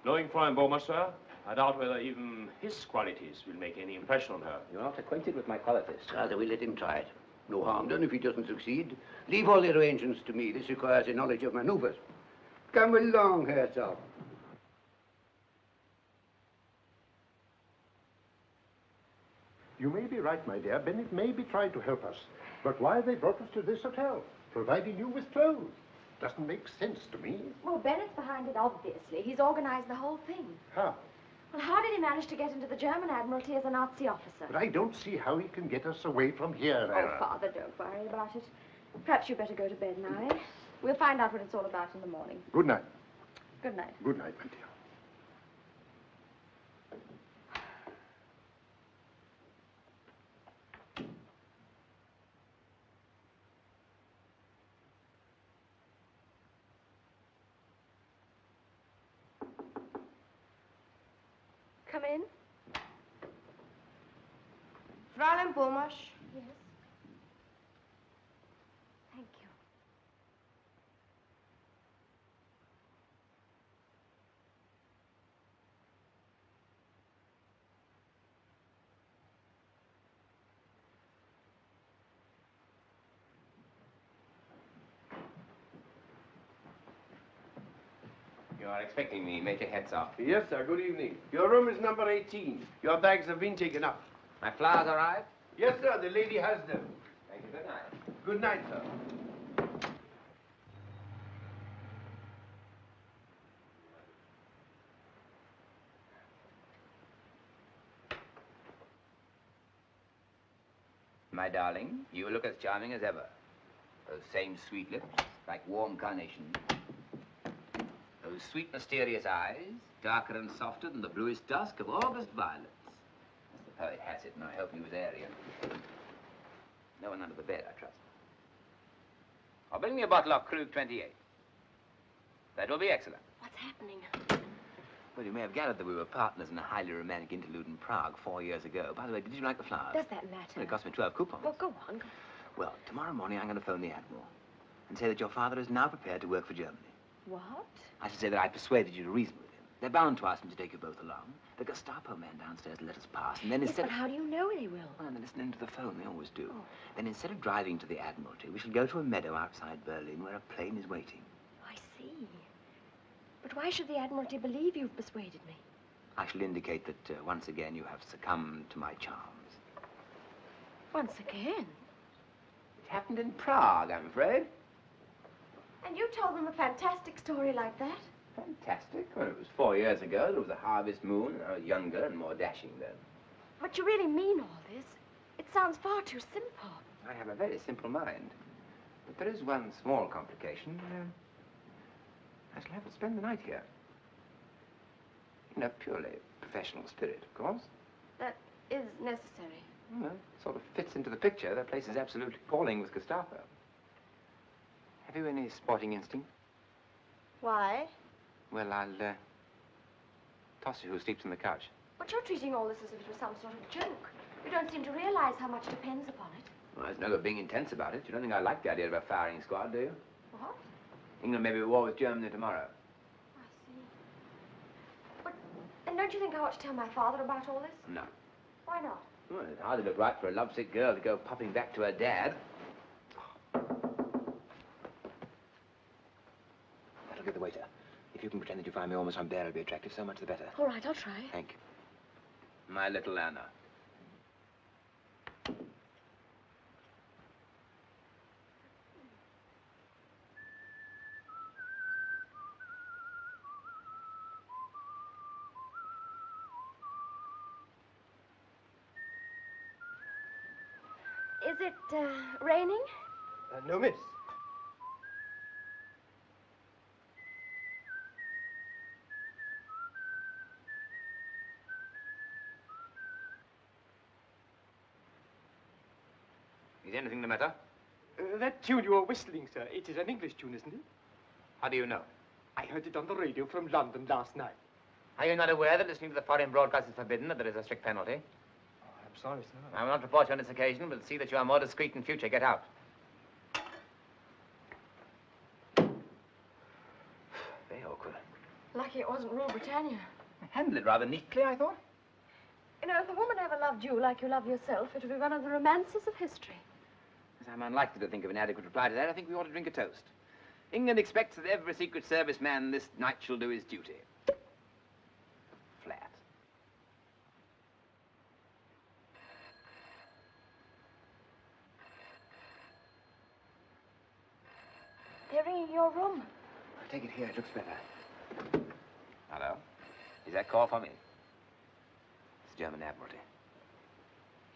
Speaker 13: Knowing Fräulein Beaumarchais, sir, I doubt whether even his qualities will make any impression on her.
Speaker 24: You're not acquainted with my qualities.
Speaker 11: Strasser, we'll let him try it. No harm done if he doesn't succeed. Leave all the arrangements to me. This requires a knowledge of maneuvers. Come along, Herzog.
Speaker 3: You may be right, my dear. Bennett may be trying to help us. But why they brought us to this hotel, providing you with clothes? Doesn't make sense to me.
Speaker 6: Well, Bennett's behind it, obviously. He's organized the whole thing.
Speaker 3: How?
Speaker 6: Well, how did he manage to get into the German Admiralty as a Nazi officer?
Speaker 3: But I don't see how he can get us away from here, Vera.
Speaker 6: Oh, Father, don't worry about it. Perhaps you'd better go to bed now, eh? We'll find out what it's all about in the morning.
Speaker 3: Good night.
Speaker 6: Good night.
Speaker 3: Good night, my dear.
Speaker 6: Come in.
Speaker 14: Fräulein Beaumarchais.
Speaker 6: Yes. Thank you.
Speaker 24: You are expecting me, Major Herzog.
Speaker 16: Yes, sir. Good evening. Your room is number 18. Your bags have been taken up.
Speaker 24: My flowers arrived?
Speaker 16: Yes, sir. The lady has them.
Speaker 24: Thank you. Good night.
Speaker 16: Good night, sir.
Speaker 24: My darling, you look as charming as ever. Those same sweet lips, like warm carnations. Those sweet, mysterious eyes, darker and softer than the bluest dusk of August violets. As the poet has it, and I hope he was Aryan. No one under the bed, I trust. Or bring me a bottle of Krug 28. That will be excellent.
Speaker 6: What's happening?
Speaker 24: Well, you may have gathered that we were partners in a highly romantic interlude in Prague 4 years ago. By the way, did you like the flowers?
Speaker 6: Does that matter?
Speaker 24: Well, it cost me 12 coupons.
Speaker 6: Well, go on.
Speaker 24: Well, tomorrow morning I'm going to phone the Admiral and say that your father is now prepared to work for Germany.
Speaker 6: What?
Speaker 24: I should say that I persuaded you to reason with him. They're bound to ask him to take you both along. The Gestapo man downstairs let us pass, and then
Speaker 6: Yes,
Speaker 24: instead
Speaker 6: but how do you know they will?
Speaker 24: Well, they're listening to the phone. They always do. Then instead of driving to the Admiralty, we shall go to a meadow outside Berlin where a plane is waiting.
Speaker 6: I see. But why should the Admiralty believe you've persuaded me?
Speaker 24: I shall indicate that once again you have succumbed to my charms.
Speaker 6: Once again?
Speaker 24: It happened in Prague, I'm afraid.
Speaker 6: And you told them a fantastic story like that?
Speaker 24: Fantastic. Well, it was 4 years ago. There was a harvest moon, and I was younger and more dashing then.
Speaker 6: But you really mean all this? It sounds far too simple.
Speaker 24: I have a very simple mind. But there is one small complication. I shall have to spend the night here. In a purely professional spirit, of course.
Speaker 6: That is necessary.
Speaker 24: Well, it sort of fits into the picture. That place is absolutely appalling with Gestapo. Have you any sporting instinct?
Speaker 6: Why?
Speaker 24: Well, I'll toss you who sleeps on the couch.
Speaker 6: But you're treating all this as if it was some sort of joke. You don't seem to realize how much depends upon it.
Speaker 24: Well, there's no good being intense about it. You don't think I like the idea of a firing squad, do you?
Speaker 6: What?
Speaker 24: England may be at war with Germany tomorrow.
Speaker 6: And don't you think I ought to tell my father about all this?
Speaker 24: No.
Speaker 6: Why not?
Speaker 24: Well, it hardly look right for a lovesick girl to go popping back to her dad. That'll get the waiter. If you can pretend that you find me almost unbearably attractive, so much the better.
Speaker 6: All right, I'll try.
Speaker 24: Thank you. My little Anna.
Speaker 6: Is it raining?
Speaker 13: No, miss.
Speaker 7: Is anything the matter?
Speaker 13: That tune you are whistling, sir, it is an English tune, isn't it?
Speaker 7: How do you know?
Speaker 13: I heard it on the radio from London last night.
Speaker 7: Are you not aware that listening to the foreign broadcast is forbidden, that there is a strict penalty?
Speaker 13: I'm sorry, sir.
Speaker 7: I will not report you on this occasion, but see that you are more discreet in future. Get out. Very awkward.
Speaker 6: Lucky it wasn't Rule Britannia.
Speaker 7: Handled it rather neatly, I thought.
Speaker 6: You know, if a woman ever loved you like you love yourself, it would be one of the romances of history.
Speaker 7: As I'm unlikely to think of an adequate reply to that, I think we ought to drink a toast. England expects that every Secret Service man this night shall do his duty. Flat.
Speaker 6: They're ringing your room.
Speaker 7: I'll take it here. It looks better. Hello? Is that call for me? It's German Admiralty.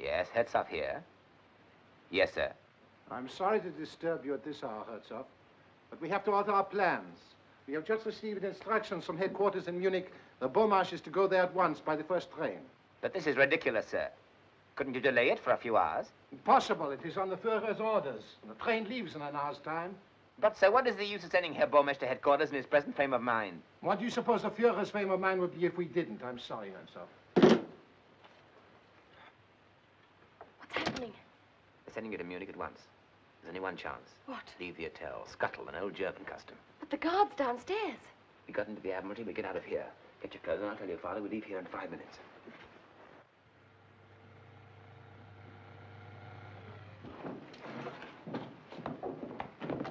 Speaker 7: Yes, Herzog here. Yes, sir.
Speaker 12: I'm sorry to disturb you at this hour, Herzog, but we have to alter our plans. We have just received instructions from headquarters in Munich. The Beaumarch is to go there at once by the first train.
Speaker 7: But this is ridiculous, sir. Couldn't you delay it for a few hours?
Speaker 12: Impossible. It is on the Führer's orders. The train leaves in an hour's time.
Speaker 7: But, sir, what is the use of sending Herr Beaumarch to headquarters in his present frame of mind?
Speaker 12: What do you suppose the Führer's frame of mind would be if we didn't? I'm sorry, Herzog.
Speaker 6: What's happening?
Speaker 7: They're sending you to Munich at once. There's only one chance.
Speaker 6: What?
Speaker 7: Leave the hotel. Scuttle, an old German custom.
Speaker 6: But the guard's downstairs.
Speaker 7: We got into the Admiralty, we get out of here. Get your clothes on, I'll tell your father we leave here in 5 minutes.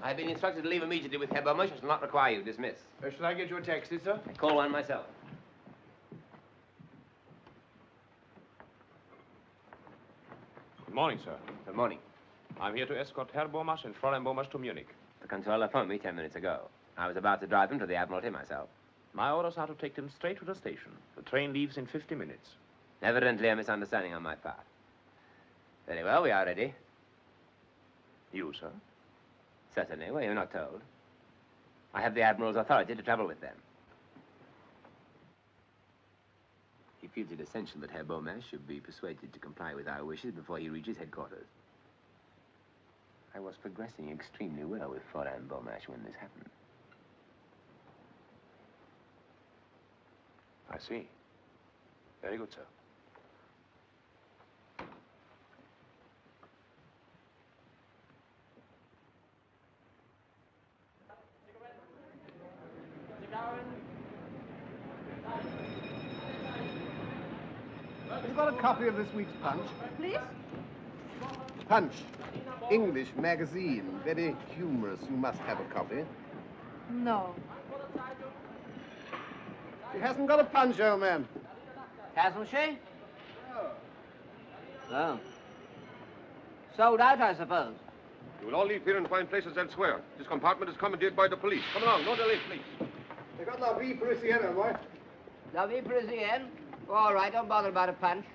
Speaker 7: I've been instructed to leave immediately with Herr Beaumarch. I shall not require you. Dismiss.
Speaker 16: Shall I get you a taxi, sir?
Speaker 7: I call one myself.
Speaker 9: Good morning, sir.
Speaker 7: Good morning.
Speaker 9: I'm here to escort Herr Beaumarch and Fräulein Beaumarch to Munich.
Speaker 7: The controller phoned me 10 minutes ago. I was about to drive them to the Admiralty myself.
Speaker 9: My orders are to take them straight to the station. The train leaves in 50 minutes.
Speaker 7: Evidently a misunderstanding on my part. Very well, we are ready.
Speaker 9: You, sir?
Speaker 7: Certainly. Were you not told? I have the Admiral's authority to travel with them. He feels it essential that Herr Beaumarch should be persuaded to comply with our wishes before he reaches headquarters. I was progressing extremely well with Fräulein Beaumarch when this happened.
Speaker 9: I see. Very good, sir.
Speaker 16: Have you got a copy of this week's Punch?
Speaker 23: Please?
Speaker 16: Punch. English magazine. Very humorous. You must have a copy.
Speaker 23: No.
Speaker 16: She hasn't got a Punch, old man.
Speaker 18: Hasn't she? Oh. Sold out, I suppose.
Speaker 5: You will all leave here and find places elsewhere. This compartment is commandeered by the police. Come along, no delay, please.
Speaker 16: They got La Vie Parisienne, boy.
Speaker 18: La Vie Parisienne? All right, don't bother about a Punch.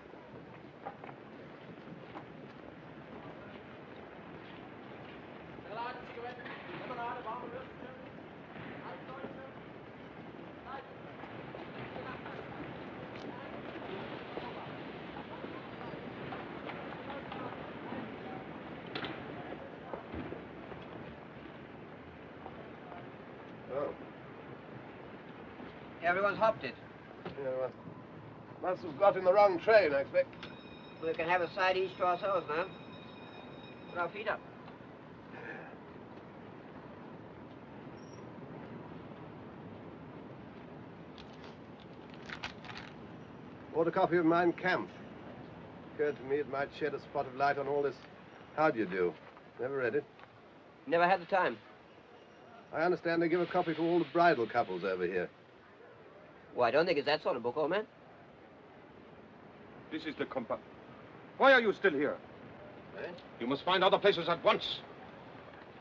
Speaker 16: Oh.
Speaker 18: Everyone's hopped it.
Speaker 16: Yeah, well, must have got in the wrong train, I expect.
Speaker 18: We can have a side each to ourselves now. Put our feet up.
Speaker 16: Bought a copy of Mein Kampf. Occurred to me it might shed a spot of light on all this. How do you do? Never read it.
Speaker 18: Never had the time.
Speaker 16: I understand they give a copy to all the bridal couples over here.
Speaker 18: Well, I don't think it's that sort of book, old man.
Speaker 5: This is the compartment. Why are you still here?
Speaker 16: Eh?
Speaker 5: You must find other places at once.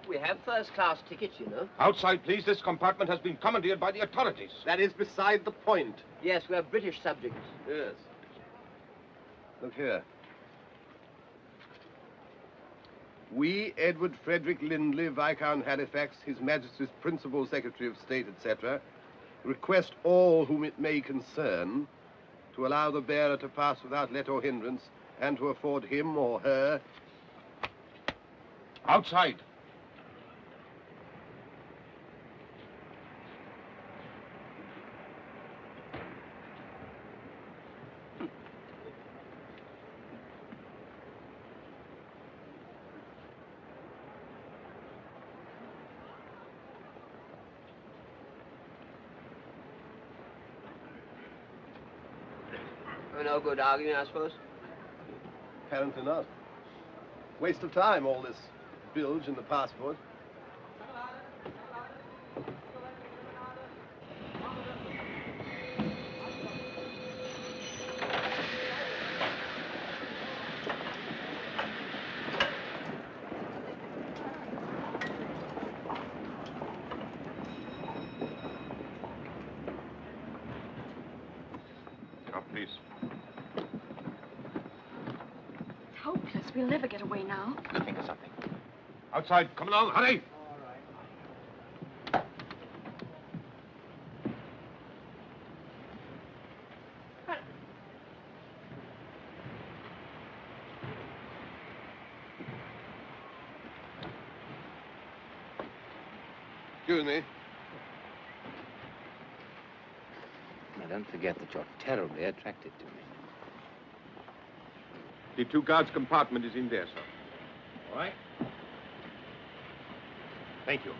Speaker 18: We have first-class tickets, you know.
Speaker 5: Outside, please. This compartment has been commandeered by the authorities.
Speaker 16: That is beside the point.
Speaker 18: Yes, we're British subjects.
Speaker 16: Yes. Look here. We, Edward Frederick Lindley, Viscount Halifax, His Majesty's Principal Secretary of State, etc., request all whom it may concern to allow the bearer to pass without let or hindrance and to afford him or her...
Speaker 5: Outside.
Speaker 18: No good arguing, I suppose?
Speaker 16: Apparently not. Waste of time, all this bilge in the passport.
Speaker 5: Please.
Speaker 6: It's hopeless. We'll never get away now.
Speaker 5: Think of something. Outside. Come along. Hurry.
Speaker 16: Excuse me.
Speaker 24: Now, don't forget that you're terribly attracted to me.
Speaker 5: The 2 guards' compartment is in there, sir.
Speaker 9: All right.
Speaker 5: Thank you.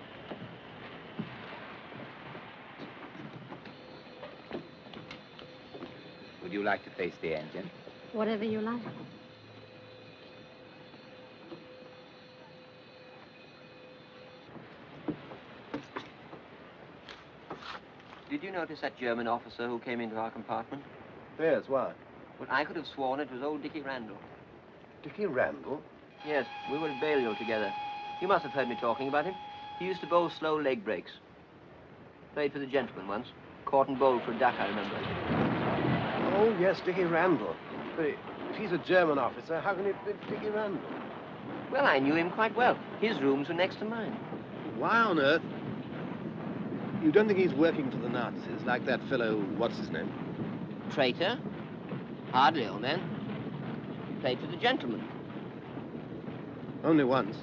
Speaker 24: Would you like to face the engine?
Speaker 6: Whatever you like.
Speaker 18: Did you notice that German officer who came into our compartment?
Speaker 16: Yes, why?
Speaker 18: Well, I could have sworn it was old Dickie Randall.
Speaker 16: Dickie Randall?
Speaker 18: Yes, we were at Balliol together. You must have heard me talking about him. He used to bowl slow leg breaks. Played for the gentlemen once. Caught and bowled for a duck, I remember.
Speaker 16: Oh, yes, Dickie Randall. But if he's a German officer, how can it be Dickie Randall?
Speaker 18: Well, I knew him quite well. His rooms were next to mine.
Speaker 16: Why on earth? You don't think he's working for the Nazis, like that fellow, what's his name?
Speaker 18: Traitor? Hardly, old man. Played for the gentlemen.
Speaker 16: Only once.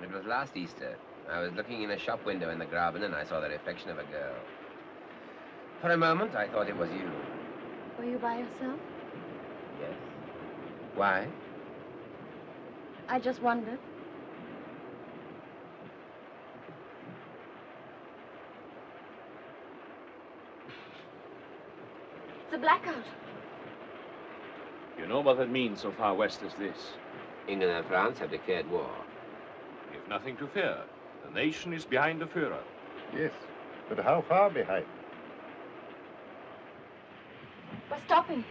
Speaker 24: It was last Easter. I was looking in a shop window in the Graben and I saw the reflection of a girl. For a moment, I thought it was you.
Speaker 6: Were you by yourself?
Speaker 24: Yes. Why?
Speaker 6: I just wondered. It's a blackout.
Speaker 13: You know what that means so far west as this?
Speaker 24: England and France have declared war.
Speaker 13: You've nothing to fear. The nation is behind the Führer.
Speaker 3: Yes, but how far behind?
Speaker 6: We're stopping.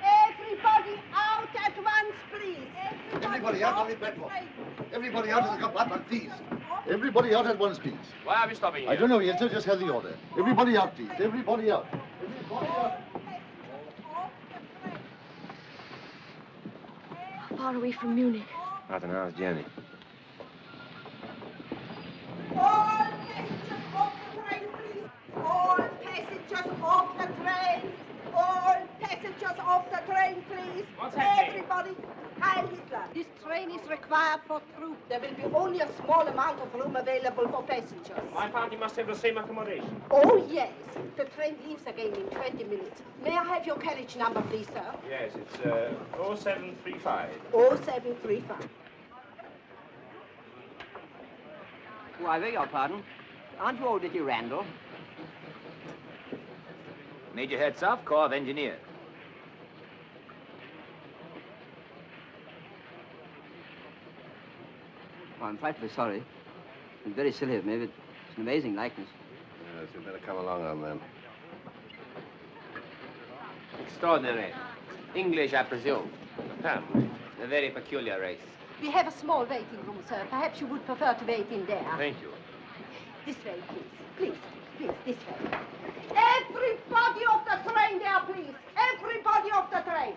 Speaker 14: Everybody out at once, please.
Speaker 2: Everybody out on the platform. Everybody out of the compartment, please. Everybody out at once, please.
Speaker 13: Why are we stopping here?
Speaker 2: I don't know yet, sir. Just have the order. Everybody out, please. Everybody out. Everybody out.
Speaker 6: How far are we from Munich?
Speaker 24: About an hour's journey.
Speaker 14: All passengers off the train, please. All passengers off the train. All passengers off the train, please.
Speaker 13: What's happening?
Speaker 14: Everybody, Heil Hitler. This train is required for troops. There will be only a small amount of room available for passengers.
Speaker 13: My party must have the same accommodation.
Speaker 14: Oh, yes. The train leaves again in 20 minutes. May I have your carriage number, please, sir?
Speaker 13: Yes, it's 0735.
Speaker 14: 0735.
Speaker 18: Oh, I beg your pardon. Aren't you old Dickie Randall?
Speaker 24: Major Herzog, Corps of Engineers.
Speaker 18: Oh, I'm frightfully sorry. It's very silly of me, but it's an amazing likeness.
Speaker 16: Yes, you better come along, old man.
Speaker 7: Extraordinary. English, I presume. Apparently. A very peculiar race.
Speaker 14: We have a small waiting room, sir. Perhaps you would prefer to wait in there.
Speaker 13: Thank you.
Speaker 14: This way, please. Please, this way. Everybody off the train there, please. Everybody off the train.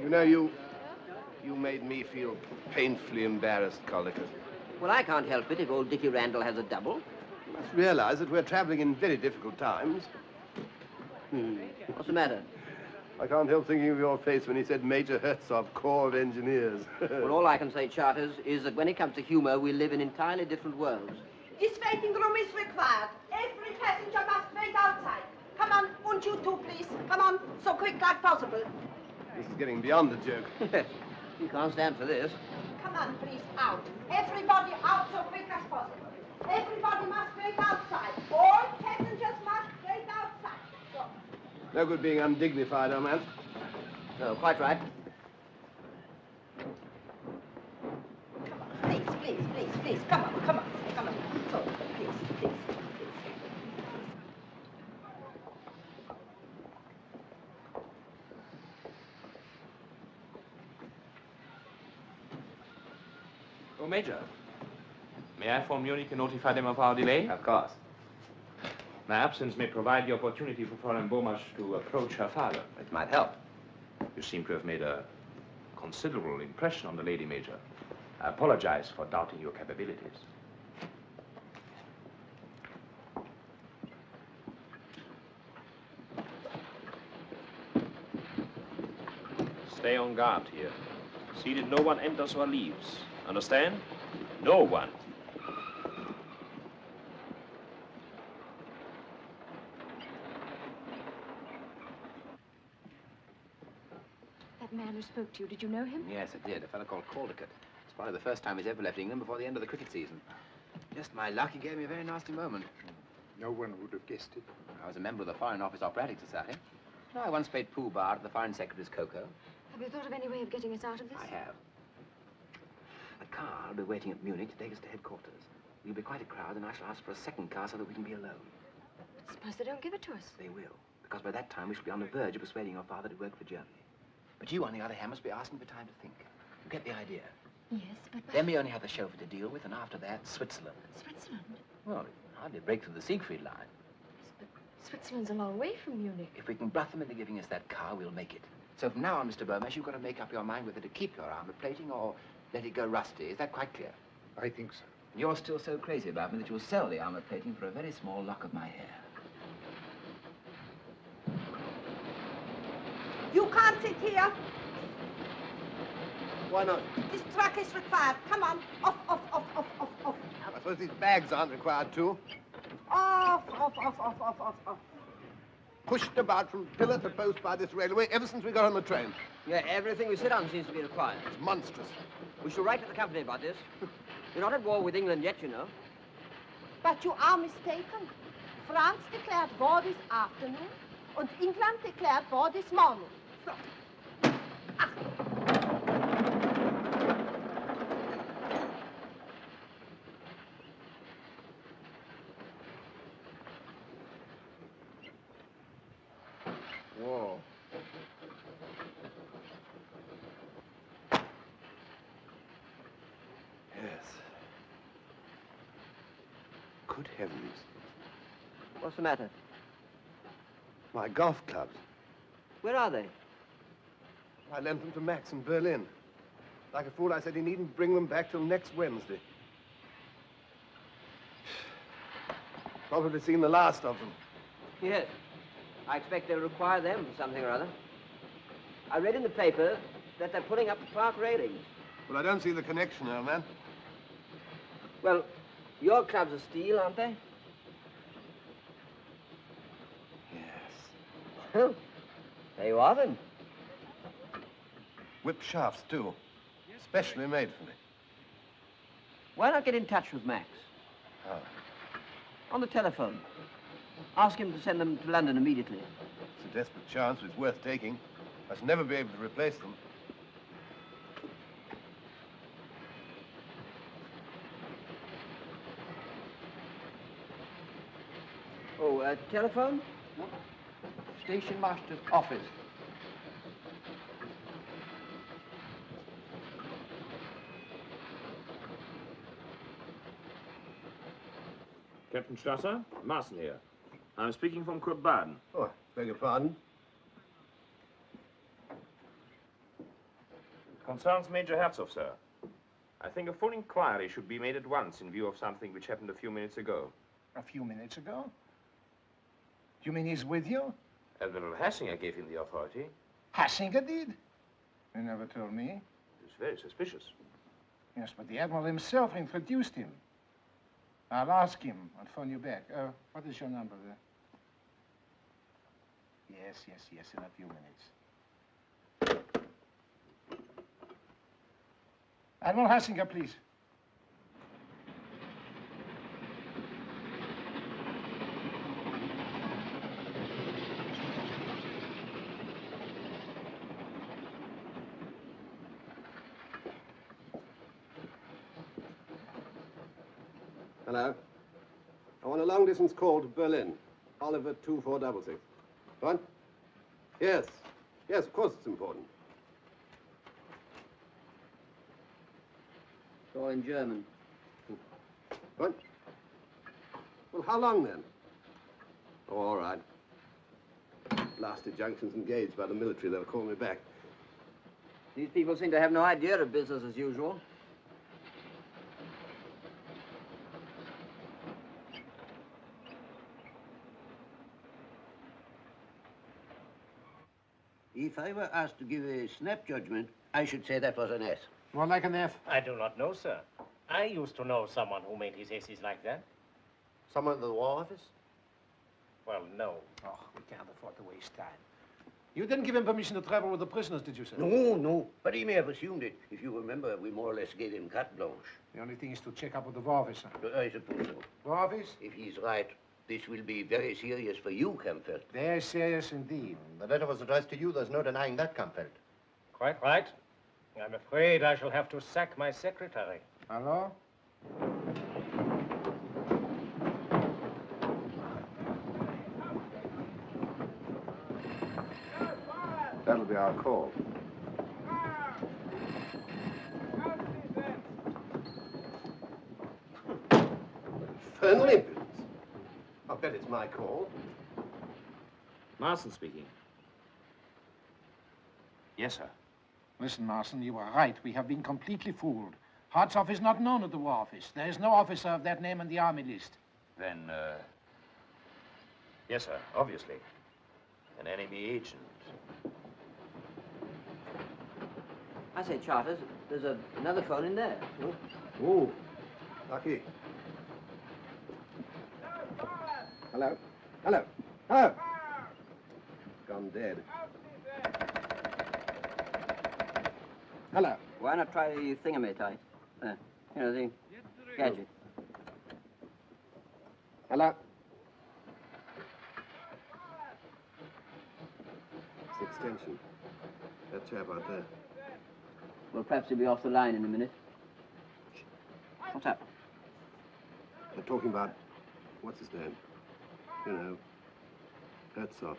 Speaker 16: You know, you made me feel painfully embarrassed, Caldicott.
Speaker 18: Well, I can't help it if old Dickie Randall has a double.
Speaker 16: You must realize that we're traveling in very difficult times.
Speaker 18: What's the matter?
Speaker 16: I can't help thinking of your face when he said Major Herzog, Corps of Engineers.
Speaker 18: Well, all I can say, Charters, is that when it comes to humor, we live in entirely different worlds.
Speaker 14: This waiting room is required. Every passenger must wait outside. Come on, and you too, please. Come on, so quick like possible.
Speaker 16: This is getting beyond the joke.
Speaker 18: You can't stand for this.
Speaker 14: Come on, please, out. Everybody out so quick as possible. Everybody must wait outside. All passengers must wait outside. So.
Speaker 16: No good being undignified, old man.
Speaker 18: No, quite right.
Speaker 14: Please. Come on. So, please.
Speaker 13: Oh, Major. May I phone Munich and notify them of our delay?
Speaker 7: Of course.
Speaker 13: My absence may provide the opportunity for Fräulein Bomasch to approach her father.
Speaker 7: It might help.
Speaker 13: You seem to have made a considerable impression on the lady, Major. I apologize for doubting your capabilities. Stay on guard here. See that no one enters or leaves. Understand? No one.
Speaker 6: That man who spoke to you, did you know him?
Speaker 7: Yes, I did. A fellow called Caldicott. It's probably the first time he's ever left England before the end of the cricket season. Just my luck, he gave me a very nasty moment.
Speaker 3: No one would have guessed it.
Speaker 7: I was a member of the Foreign Office Operatic Society. I once played pool bar at the Foreign Secretary's cocoa.
Speaker 6: Have you thought of any way of getting us out of this?
Speaker 7: I have. A car will be waiting at Munich to take us to headquarters. We'll be quite a crowd, and I shall ask for a second car so that we can be alone.
Speaker 6: But suppose they don't give it to us?
Speaker 7: They will, because by that time we shall be on the verge of persuading your father to work for Germany. But you, on the other hand, must be asking for time to think. You get the idea?
Speaker 6: Yes, but...
Speaker 7: Then we only have the chauffeur to deal with, and after that, Switzerland.
Speaker 6: Switzerland?
Speaker 7: Well, hardly break through the Siegfried line.
Speaker 6: But Switzerland's a long way from Munich.
Speaker 7: If we can bluff them into giving us that car, we'll make it. So from now on, Mr. Burmash, you've got to make up your mind whether to keep your armor plating or let it go rusty. Is that quite clear?
Speaker 3: I think so.
Speaker 7: And you're still so crazy about me that you'll sell the armor plating for a very small lock of my hair.
Speaker 14: You can't sit here.
Speaker 16: Why not?
Speaker 14: This truck is required. Come on. Off.
Speaker 16: I suppose these bags aren't required too.
Speaker 14: Off.
Speaker 16: Pushed about from pillar to post by this railway ever since we got on the train.
Speaker 18: Yeah, everything we sit on seems to be required.
Speaker 16: It's monstrous.
Speaker 18: We shall write to the company about this. We're not at war with England yet, you know.
Speaker 14: But you are mistaken. France declared war this afternoon, and England declared war this morning. So.
Speaker 16: Whoa. Yes. Good heavens.
Speaker 18: What's the matter?
Speaker 16: My golf clubs.
Speaker 18: Where are they?
Speaker 16: I lent them to Max in Berlin. Like a fool, I said he needn't bring them back till next Wednesday. Probably seen the last of them.
Speaker 18: Yes. I expect they'll require them for something or other. I read in the paper that they're putting up the park railings.
Speaker 16: Well, I don't see the connection, old man.
Speaker 18: Well, your clubs are steel, aren't they?
Speaker 16: Yes.
Speaker 18: Well, there you are, then.
Speaker 16: Whip shafts, too. Specially made for me.
Speaker 18: Why not get in touch with Max?
Speaker 16: How?
Speaker 18: On the telephone. Ask him to send them to London immediately.
Speaker 16: It's a desperate chance, but it's worth taking. I shall never be able to replace them.
Speaker 18: Oh, telephone?
Speaker 12: Station master's office.
Speaker 13: Captain Strasser, Marson here. I'm speaking from Kurt Baden.
Speaker 16: Oh, beg your pardon?
Speaker 13: Concerns Major Herzog, sir. I think a full inquiry should be made at once in view of something which happened a few minutes ago.
Speaker 12: A few minutes ago? You mean he's with you?
Speaker 13: Admiral Hassinger gave him the authority.
Speaker 12: Hassinger did? You never told me.
Speaker 13: It's very suspicious.
Speaker 12: Yes, but the Admiral himself introduced him. I'll ask him. I'll phone you back. What is your number there? Yes, in a few minutes. Admiral Hassinger, please.
Speaker 16: Hello. I want a long-distance call to Berlin. Oliver 2466. What? Yes. Yes, of course it's important.
Speaker 18: It's all in German.
Speaker 16: What? Well, how long then? Oh, all right. Blasted junction's engaged by the military. They'll call me back.
Speaker 18: These people seem to have no idea of business as usual.
Speaker 11: If I were asked to give a snap judgment, I should say that was an S.
Speaker 12: More like an F.
Speaker 17: I do not know, sir. I used to know someone who made his S's like that.
Speaker 8: Someone in the War Office?
Speaker 17: Well, no.
Speaker 12: Oh, we can't afford to waste time. You didn't give him permission to travel with the prisoners, did you, sir?
Speaker 11: No. But he may have assumed it. If you remember, we more or less gave him carte blanche.
Speaker 12: The only thing is to check up with the War Office, sir.
Speaker 11: I suppose so.
Speaker 12: War Office?
Speaker 11: If he's right, this will be very serious for you, Kampfeld.
Speaker 12: Very serious indeed.
Speaker 8: The letter was addressed to you. There's no denying that, Kampfeld.
Speaker 17: Quite right. I'm afraid I shall have to sack my secretary.
Speaker 12: Hello?
Speaker 15: That'll be our call.
Speaker 16: Infernal impudence. I'll bet it's my call.
Speaker 13: Marson speaking. Yes, sir.
Speaker 12: Listen, Marson, you were right. We have been completely fooled. Hartzoff is not known at the War Office. There is no officer of that name on the army list.
Speaker 13: Then, yes, sir, obviously. An enemy agent.
Speaker 18: I say, Charters, there's another phone in there.
Speaker 16: Oh, lucky. Hello? Hello? Hello? Gone dead. Hello?
Speaker 18: Why not try the thingamatype? You know, the gadget.
Speaker 16: Hello? It's the extension. That chap out there.
Speaker 18: Well, perhaps he'll be off the line in a minute. What's up?
Speaker 16: They're talking about, what's his name? You know, Herzog.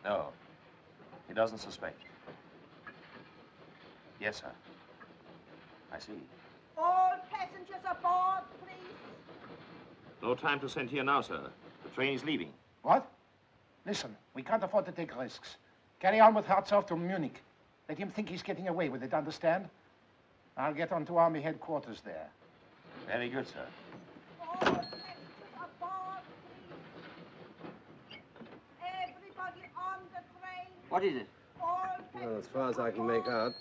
Speaker 13: No, he doesn't suspect. Yes, sir. I see.
Speaker 14: All passengers aboard, please.
Speaker 13: No time to send here now, sir. The train is leaving.
Speaker 12: What? Listen, we can't afford to take risks. Carry on with Hartzoff to Munich. Let him think he's getting away with it, understand? I'll get on to Army headquarters there.
Speaker 13: Very good, sir.
Speaker 14: All passengers aboard, please. Everybody on the train.
Speaker 18: What is it?
Speaker 14: All
Speaker 16: Well, as far as I can make out,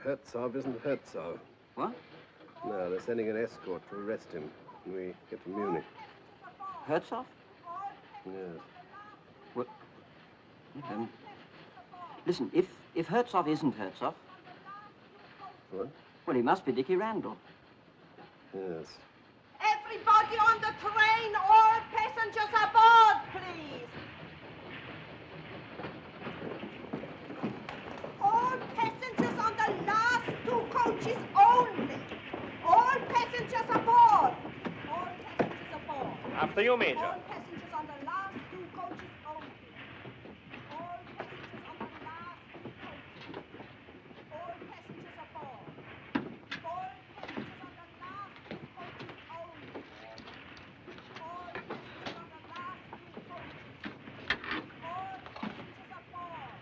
Speaker 16: Herzog isn't Herzog.
Speaker 18: What?
Speaker 16: No, they're sending an escort to arrest him when we get to Munich.
Speaker 18: Herzog?
Speaker 16: Yes.
Speaker 18: What? Listen, if Herzog isn't Herzog...
Speaker 16: What?
Speaker 18: Well, he must be Dickie Randall.
Speaker 16: Yes.
Speaker 14: Everybody on the train, all passengers aboard, please. All passengers on the last 2 coaches only. All passengers aboard. All passengers aboard.
Speaker 13: After you, Major.
Speaker 14: All passengers on the last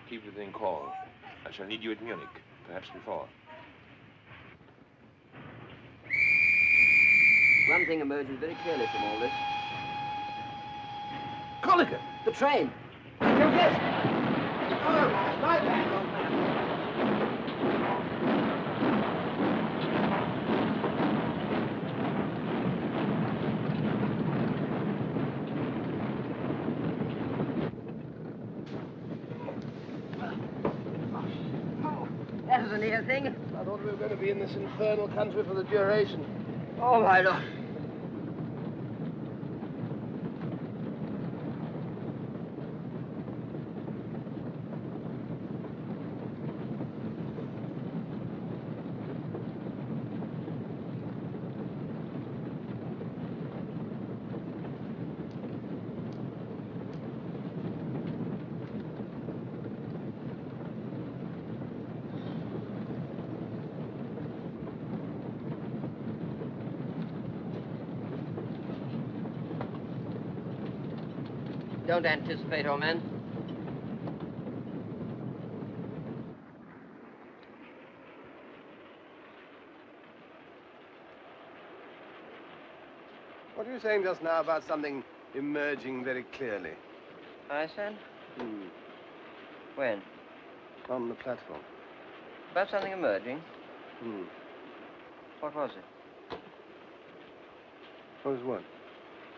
Speaker 13: Keep within call. I shall need you at Munich, perhaps before.
Speaker 18: One thing emerges very clearly from all this.
Speaker 12: Colligan!
Speaker 18: The train!
Speaker 12: Yes!
Speaker 18: Oh, my bad, old man. That was a near thing.
Speaker 16: I thought we were going to be in this infernal country for the duration.
Speaker 18: Oh, my Lord. Don't anticipate, old man.
Speaker 16: What were you saying just now about something emerging very clearly?
Speaker 18: I said? When?
Speaker 16: On the platform.
Speaker 18: About something emerging?
Speaker 16: Hmm.
Speaker 18: What was it?
Speaker 16: What was what?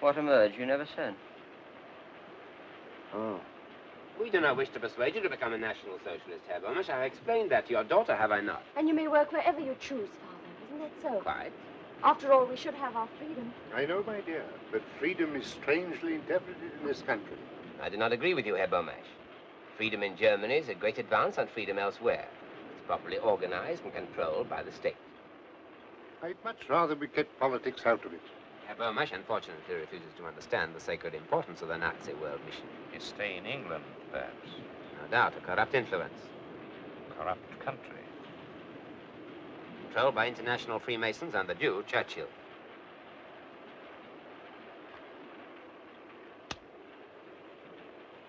Speaker 18: What emerged? You never said.
Speaker 16: Oh.
Speaker 7: We do not wish to persuade you to become a National Socialist, Herr Bomisch. I've explained that to your daughter, have I not?
Speaker 6: And you may work wherever you choose, Father. Isn't that so?
Speaker 7: Quite.
Speaker 6: After all, we should have our freedom.
Speaker 3: I know, my dear, but freedom is strangely interpreted in this country.
Speaker 7: I do not agree with you, Herr Bomisch. Freedom in Germany is a great advance on freedom elsewhere. It's properly organized and controlled by the state.
Speaker 3: I'd much rather we kept politics out of it.
Speaker 7: Herr Bomisch unfortunately refuses to understand the sacred importance of the Nazi world mission.
Speaker 9: You stay in England, perhaps.
Speaker 7: No doubt, a corrupt influence.
Speaker 9: Corrupt country.
Speaker 7: Controlled by international Freemasons and the Jew, Churchill.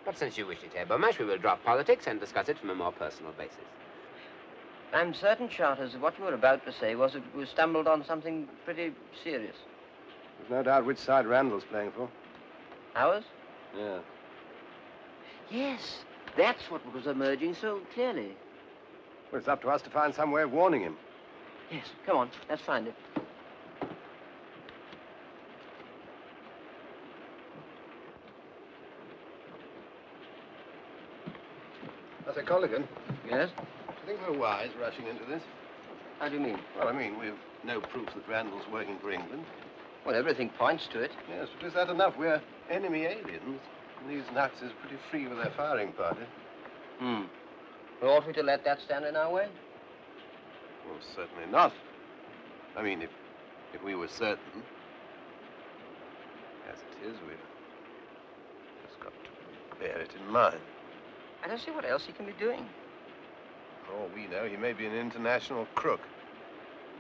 Speaker 7: But since you wish it, Herr Bomisch, we will drop politics and discuss it from a more personal basis.
Speaker 18: I'm certain, Charters, that what you were about to say was that we stumbled on something pretty serious.
Speaker 16: There's no doubt which side Randall's playing for.
Speaker 18: Ours?
Speaker 16: Yeah.
Speaker 18: Yes, that's what was emerging so clearly.
Speaker 16: Well, it's up to us to find some way of warning him.
Speaker 18: Yes, come on, let's find it.
Speaker 16: I say, Colligan.
Speaker 18: Yes?
Speaker 16: Do you think we're wise rushing into this?
Speaker 18: How do you mean?
Speaker 16: Well, I mean, we've no proof that Randall's working for England.
Speaker 18: Well, everything points to it.
Speaker 16: Yes, but is that enough? We're enemy aliens. And these Nazis are pretty free with their firing party.
Speaker 18: Well, ought we to let that stand in our way?
Speaker 16: Well, certainly not. I mean, if we were certain. As it is, we've just got to bear it in mind.
Speaker 18: I don't see what else he can be doing.
Speaker 16: For all we know, he may be an international crook.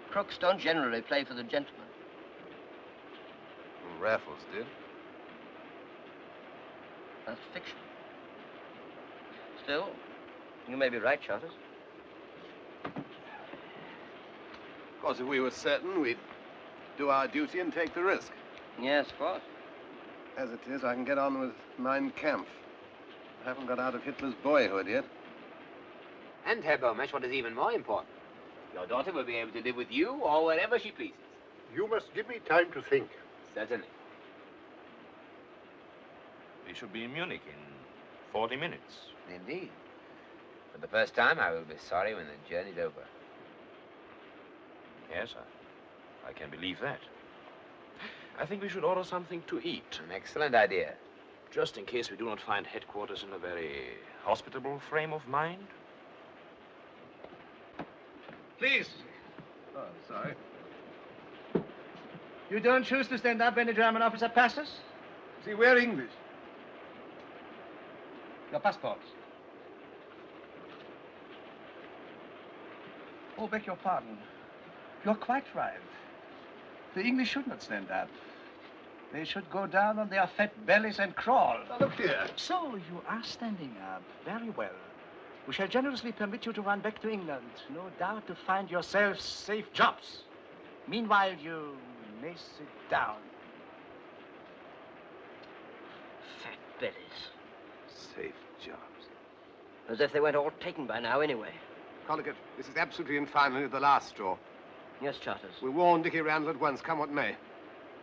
Speaker 18: Crooks don't generally play for the gentleman.
Speaker 16: Well, Raffles did.
Speaker 18: That's fiction. Still, you may be right, Charters.
Speaker 16: Of course, if we were certain, we'd do our duty and take the risk.
Speaker 18: Yes, of course.
Speaker 16: As it is, I can get on with Mein Kampf. I haven't got out of Hitler's boyhood yet.
Speaker 7: And, Herr Bomisch, what is even more important, your daughter will be able to live with you or wherever she pleases.
Speaker 3: You must give me time to think.
Speaker 7: Certainly.
Speaker 13: We should be in Munich in 40 minutes.
Speaker 7: Indeed. For the first time, I will be sorry when the journey's over.
Speaker 13: Yes, I can believe that. I think we should order something to eat.
Speaker 7: An excellent idea.
Speaker 13: Just in case we do not find headquarters in a very hospitable frame of mind.
Speaker 12: Please.
Speaker 16: Oh, sorry.
Speaker 12: You don't choose to stand up when a German officer passes?
Speaker 16: See, we're English.
Speaker 12: Your passports. Oh, beg your pardon. You're quite right. The English should not stand up. They should go down on their fat bellies and crawl.
Speaker 16: Now, look here.
Speaker 12: So you are standing up. Very well. we shall generously permit you to run back to England, no doubt to find yourselves safe jobs. Meanwhile, you may sit down.
Speaker 18: Fat bellies.
Speaker 16: Safe jobs.
Speaker 18: As if they weren't all taken by now anyway.
Speaker 16: Collicut, this is absolutely and finally the last straw.
Speaker 18: Yes, Charters.
Speaker 16: We warn Dickie Randall at once, come what may.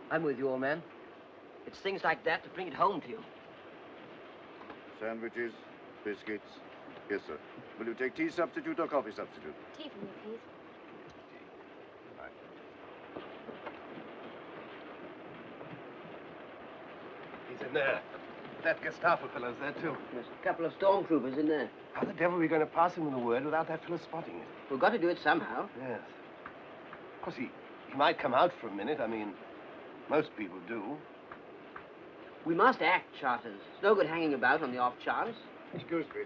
Speaker 18: I'm with you, old man. It's things like that that bring it home to you.
Speaker 8: Sandwiches, biscuits. Yes, sir. Will you take tea substitute or coffee substitute?
Speaker 6: Tea for me, please.
Speaker 16: He's in there. That Gestapo fellow's there, too.
Speaker 18: There's a couple of stormtroopers in there.
Speaker 16: How the devil are we going to pass him the word without that fellow spotting it?
Speaker 18: We've got to do it somehow.
Speaker 16: Yes. Of course, he might come out for a minute. I mean, most people do.
Speaker 18: We must act, Charters. It's no good hanging about on the off chance.
Speaker 8: Excuse me.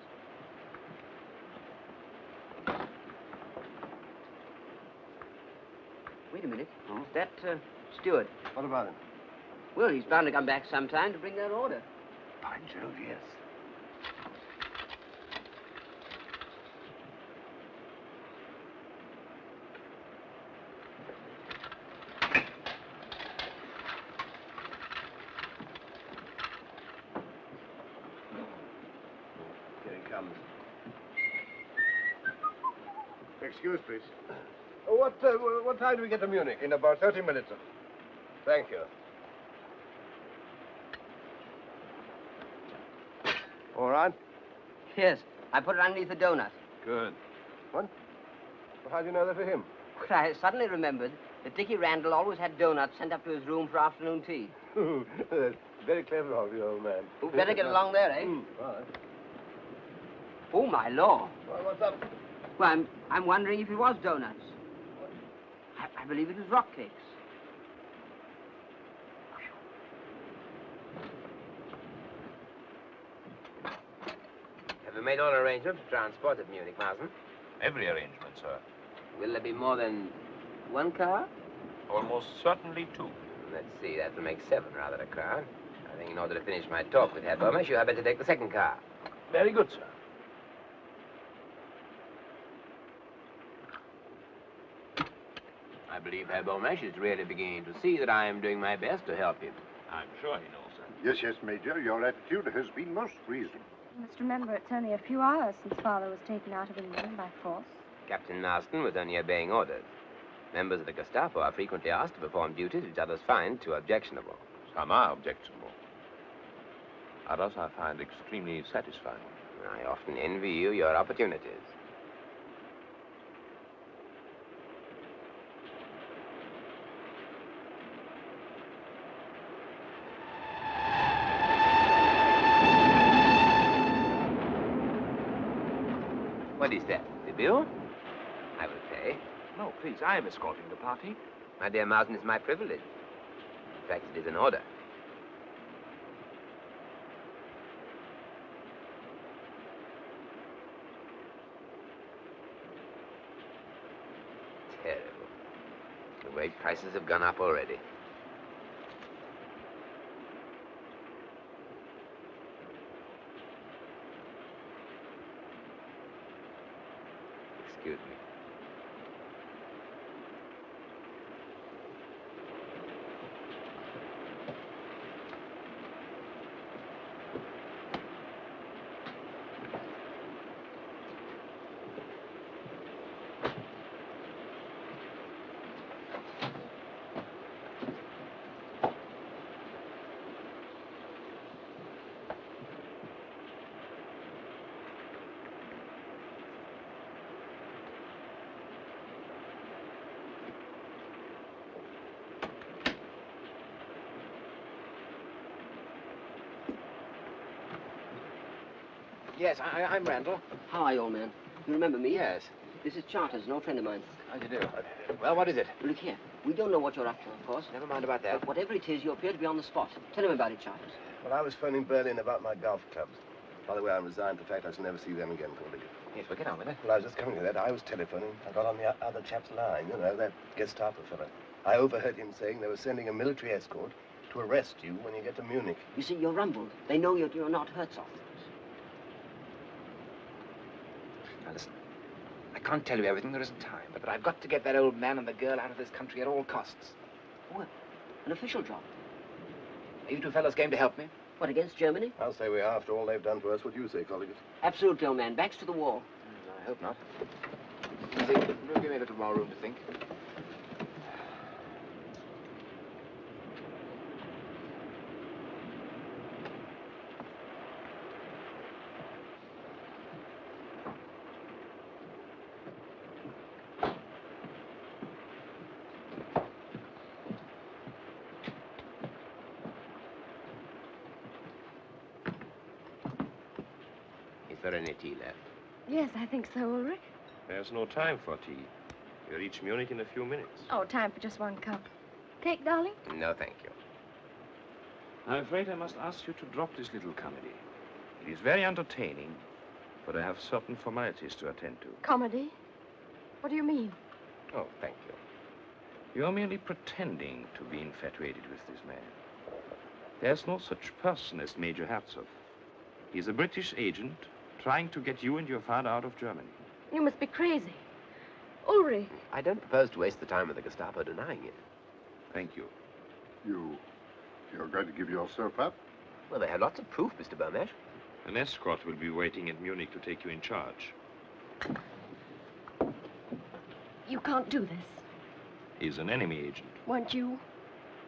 Speaker 18: Wait a minute. That steward.
Speaker 16: What about him?
Speaker 18: Well, he's bound to come back sometime to bring that order.
Speaker 16: By Jove, yes. Here he comes.
Speaker 8: Excuse, please.
Speaker 16: What time do we get to Munich?
Speaker 8: In about 30 minutes, sir.
Speaker 16: Thank you. All right?
Speaker 18: Yes, I put it underneath the donut.
Speaker 16: Good. What? Well, how do you know that for him?
Speaker 18: Well, I suddenly remembered that Dickie Randall always had donuts sent up to his room for afternoon tea.
Speaker 16: Very clever of you, old man.
Speaker 18: We'd better get along there, eh?
Speaker 16: Right.
Speaker 18: Oh, my law.
Speaker 16: Well, what's up?
Speaker 18: Well, I'm wondering if it was donuts. I believe it was rock cakes.
Speaker 7: Have you made all arrangements to transport at Munich, Marsden?
Speaker 19: Every arrangement, sir.
Speaker 7: Will there be more than one car?
Speaker 19: Almost certainly two.
Speaker 7: Let's see, that will make 7 rather a crowd. I think in order to finish my talk with Herr Bomesch, you had better take the second car.
Speaker 19: Very good, sir.
Speaker 7: I believe Herr Bomesch is really beginning to see that I am doing my best to help him.
Speaker 19: I'm sure he knows, sir.
Speaker 3: Yes, yes, Major. Your attitude has been most reasonable.
Speaker 6: You must remember it's only a few hours since Father was taken out of England by force.
Speaker 7: Captain Marston was only obeying orders. Members of the Gestapo are frequently asked to perform duties which others find too objectionable.
Speaker 19: Some are objectionable. Others I find extremely satisfying.
Speaker 7: I often envy you your opportunities. What is that? The bill? I will pay.
Speaker 19: No, please, I am escorting the party.
Speaker 7: My dear Marsden, it's my privilege. In fact, it is an order. Terrible. The way prices have gone up already. Excuse me.
Speaker 12: Yes, I'm Randall.
Speaker 18: How are you, old man? You remember me?
Speaker 12: Yes.
Speaker 18: This is Charters, an old friend of mine.
Speaker 12: How do you do? Well, what is it?
Speaker 18: Look here. We don't know what you're up to, of course.
Speaker 12: Never mind about that.
Speaker 18: But whatever it is, you appear to be on the spot. Tell him about it, Charters.
Speaker 16: Well, I was phoning Berlin about my golf clubs. By the way, I'm resigned to the fact I shall never see them again, Corliss.
Speaker 12: Yes, well, get on with it.
Speaker 16: Well, I was just coming to that. I was telephoning. I got on the other chap's line, you know, that Gestapo fellow. I overheard him saying they were sending a military escort to arrest you when you get to Munich.
Speaker 18: You see, you're rumbled. They know you're not Herzog.
Speaker 13: Now listen, I can't tell you everything, there isn't time, but I've got to get that old man and the girl out of this country at all costs.
Speaker 4: Oh, an official job.
Speaker 13: Are you two fellows game to help me?
Speaker 4: What, against Germany?
Speaker 16: I'll say we are, after all they've done to us. What do you say, Colleagues?
Speaker 4: Absolutely, old man. Backs to the wall.
Speaker 13: I hope not. Easy, you'll give me a little more room to think.
Speaker 8: Is there any tea left?
Speaker 6: Yes, I think so, Ulrich.
Speaker 5: There's no time for tea. We reach Munich in a few minutes.
Speaker 6: Oh, time for just one cup. Take, darling?
Speaker 8: No, thank you.
Speaker 13: I'm afraid I must ask you to drop this little comedy. It is very entertaining, but I have certain formalities to attend to.
Speaker 6: Comedy? What do you mean?
Speaker 13: Oh, thank you. You're merely pretending to be infatuated with this man. There's no such person as Major Herzog. He's a British agent trying to get you and your father out of Germany.
Speaker 6: You must be crazy. Ulrich.
Speaker 8: I don't propose to waste the time of the Gestapo denying it.
Speaker 13: Thank you.
Speaker 3: You're going to give yourself up?
Speaker 8: Well, they have lots of proof, Mr. Burmash.
Speaker 5: An escort will be waiting at Munich to take you in charge.
Speaker 6: You can't do this.
Speaker 5: He's an enemy agent.
Speaker 6: Weren't you?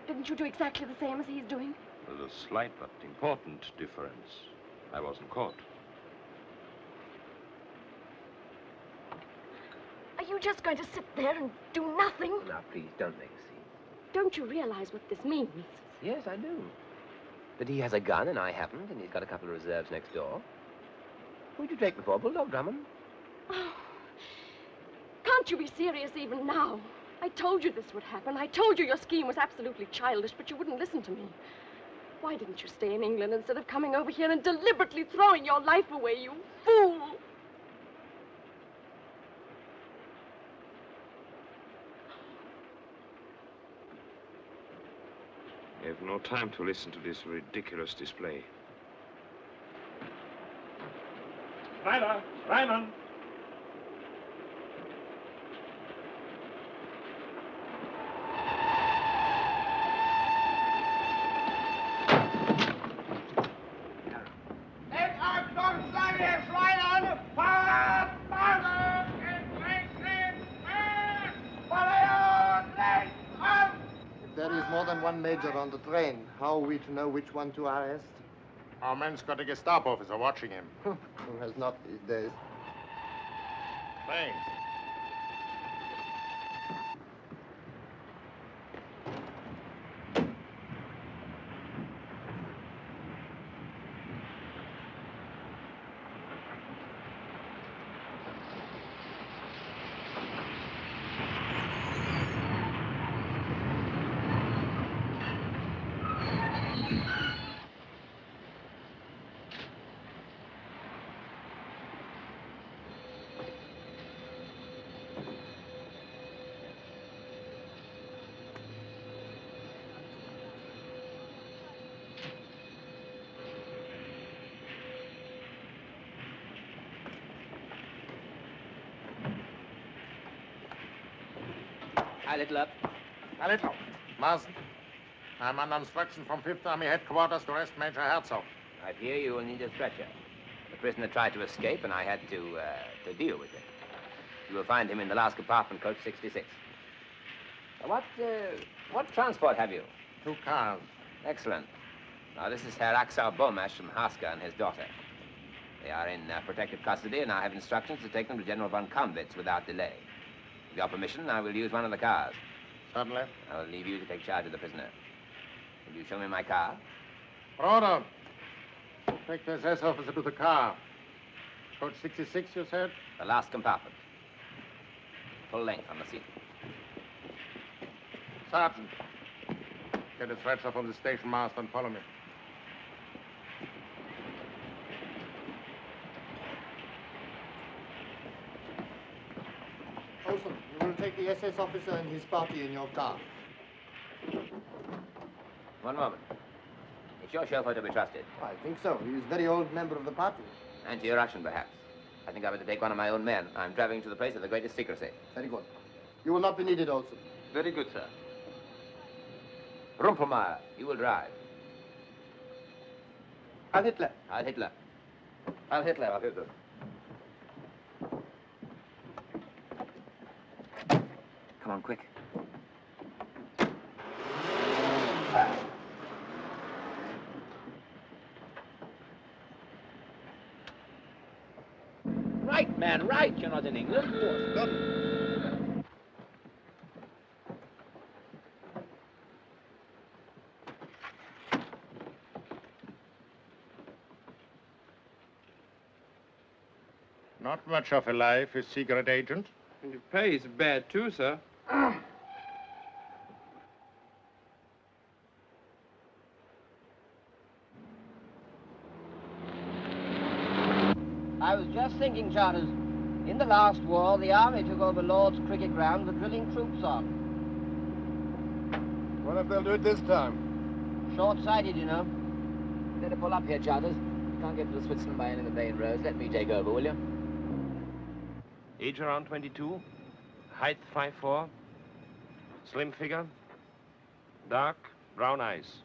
Speaker 6: Didn't you do exactly the same as he's doing?
Speaker 5: There's a slight but important difference. I wasn't caught.
Speaker 6: Are you just going to sit there and do nothing?
Speaker 8: Now, please, don't make a scene.
Speaker 6: Don't you realize what this means?
Speaker 8: Yes, I do. But he has a gun and I haven't, and he's got a couple of reserves next door. Who'd you take before, Bulldog Drummond?
Speaker 6: Oh, can't you be serious even now? I told you this would happen. I told you your scheme was absolutely childish, but you wouldn't listen to me. Why didn't you stay in England instead of coming over here and deliberately throwing your life away, you fool?
Speaker 5: I have no time to listen to this ridiculous display.
Speaker 12: Ryder! Ryman!
Speaker 2: If there is more than one major on the train, how are we to know which one to arrest?
Speaker 3: Our man's got a Gestapo officer watching him.
Speaker 2: Who has not these days?
Speaker 3: Thanks.
Speaker 8: Hi, Little up.
Speaker 3: A little. Marsden, I'm under instruction from 5th Army Headquarters to arrest Major Herzog.
Speaker 8: I fear you will need a stretcher. The prisoner tried to escape, and I had to deal with it. You will find him in the last compartment, coach 66. What transport have you?
Speaker 3: 2 cars.
Speaker 8: Excellent. Now, this is Herr Axel Bomash from Haska and his daughter. They are in protective custody, and I have instructions to take them to General von Kampwitz without delay. With your permission, I will use one of the cars.
Speaker 3: Certainly.
Speaker 8: I will leave you to take charge of the prisoner. Will you show me my car?
Speaker 3: Order. Take the SS officer to the car. Coach 66, you said?
Speaker 8: The last compartment. Full length on the seat.
Speaker 3: Sergeant, get a stretcher from the station master and follow me.
Speaker 2: Olson, you will take the SS officer and his party in your car.
Speaker 8: One moment. Is your chauffeur to be trusted?
Speaker 2: I think so. He is a very old member of the party.
Speaker 8: Anti-Russian, perhaps. I think I better take one of my own men. I'm traveling to the place of the greatest secrecy.
Speaker 1: Very good. You will not be needed, Olsen.
Speaker 18: Very good, sir.
Speaker 8: Rumpelmeyer, you will drive.
Speaker 1: Heil Hitler.
Speaker 8: Heil Hitler.
Speaker 18: Heil Hitler.
Speaker 8: Heil Hitler.
Speaker 18: Come on, quick.
Speaker 7: Right, man, right. You're not in England. Good.
Speaker 12: Not much of a life, a secret agent.
Speaker 5: And your pay is bad, too, sir.
Speaker 18: I was just thinking, Charters, in the last war, the army took over Lord's cricket ground with drilling troops on.
Speaker 16: What if they'll do it this time?
Speaker 18: Short-sighted, you know.
Speaker 7: Better pull up here, Charters. You can't get to Switzerland by any of the main roads. Let me take over, will you?
Speaker 13: Age around 22, height 5'4", slim figure, dark brown eyes.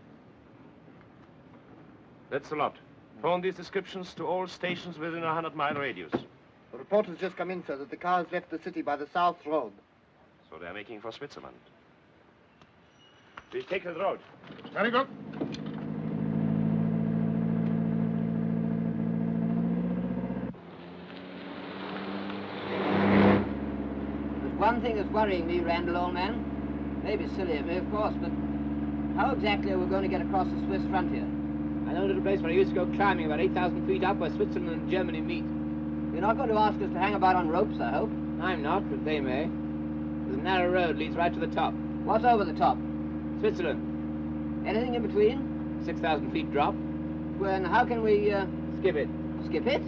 Speaker 13: That's a lot. Phone these descriptions to all stations within a 100-mile radius.
Speaker 1: The report has just come in, sir, that the car has left the city by the south road.
Speaker 13: So they're making for Switzerland. Please take the road.
Speaker 12: Very good.
Speaker 18: There's one thing that's worrying me, Randall, old man. Maybe silly of me, of course, but how exactly are we going to get across the Swiss frontier?
Speaker 7: I know a little place where I used to go climbing about 8,000 feet up where Switzerland and Germany meet.
Speaker 18: You're not going to ask us to hang about on ropes, I hope?
Speaker 7: I'm not, but they may. There's a narrow road leads right to the top.
Speaker 18: What's over the top?
Speaker 7: Switzerland.
Speaker 18: Anything in between?
Speaker 7: 6,000 feet drop.
Speaker 18: Well, and how can we,
Speaker 7: skip it?
Speaker 18: Skip it?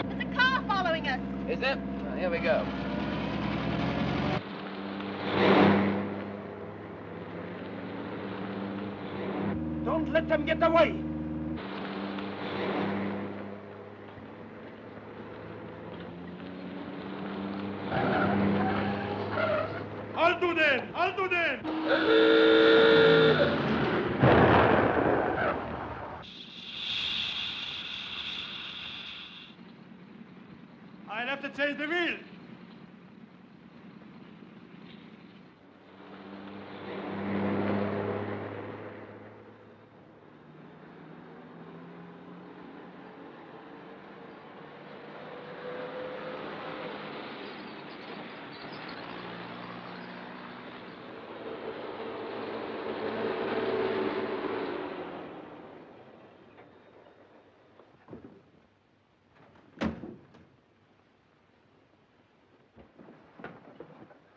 Speaker 6: There's a car following us.
Speaker 7: Is there? Well, here we go.
Speaker 12: Don't let them get away.
Speaker 20: Halt den! Halt den! I'll have to change the wheel.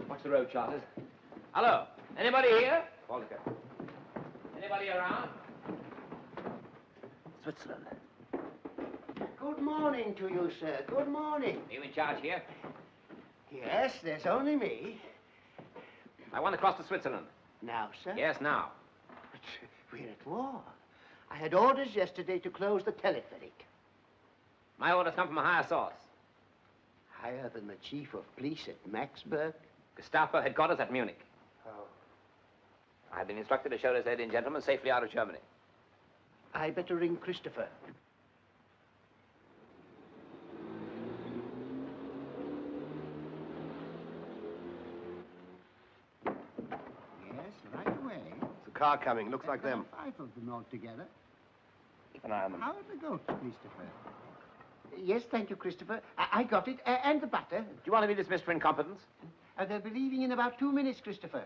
Speaker 7: Watch the road, Charters. Hello. Anybody here? Walter. Anybody around?
Speaker 11: Switzerland. Good morning to you, sir. Good morning.
Speaker 7: You in charge here?
Speaker 11: Yes, there's only me.
Speaker 8: I want to cross to Switzerland.
Speaker 11: Now, sir?
Speaker 8: Yes, now.
Speaker 11: But we're at war. I had orders yesterday to close the telephonic.
Speaker 8: My orders come from a higher source.
Speaker 11: Higher than the chief of police at Maxburg?
Speaker 8: Gestapo headquarters at Munich.
Speaker 11: Oh.
Speaker 8: I've been instructed to show this lady and gentleman safely out of Germany.
Speaker 11: I better ring Christopher.
Speaker 10: Yes, right away.
Speaker 16: It's a car coming. Looks like them.
Speaker 10: 5 of them altogether.
Speaker 8: Keep an eye on them.
Speaker 10: How are the goats, Christopher? Yes, thank you, Christopher. I got it. And the butter.
Speaker 8: Do you want to be dismissed for incompetence?
Speaker 10: They'll be leaving in about 2 minutes, Christopher.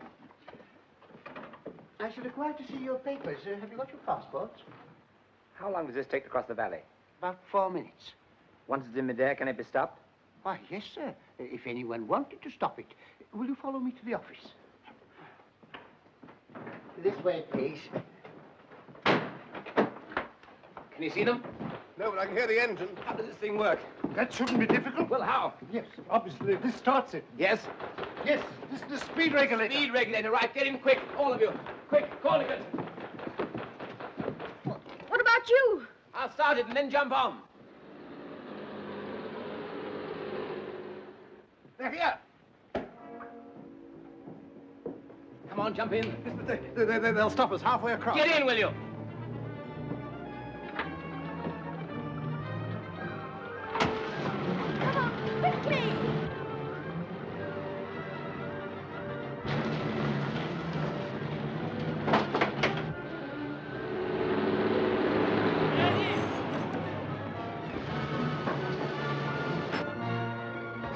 Speaker 10: I should require to see your papers. Have you got your passports?
Speaker 8: How long does this take to cross the valley?
Speaker 10: About 4 minutes.
Speaker 8: Once it's in midair, can it be stopped?
Speaker 10: Why, yes, sir. If anyone wanted to stop it. Will you follow me to the office? This way, please.
Speaker 8: Can you see them?
Speaker 16: No, but I can hear the engine.
Speaker 8: How does this thing work?
Speaker 12: That shouldn't be difficult.
Speaker 8: Well, how?
Speaker 12: Yes, obviously. This starts it.
Speaker 8: Yes?
Speaker 12: Yes, this is the speed regulator.
Speaker 7: Speed regulator, right. Get him quick, all of you. Quick, call it.
Speaker 6: about you?
Speaker 7: I'll start it and then jump on. They're here. Come on, jump in.
Speaker 12: They'll stop us halfway across.
Speaker 7: Get in, will you?
Speaker 6: Quickly!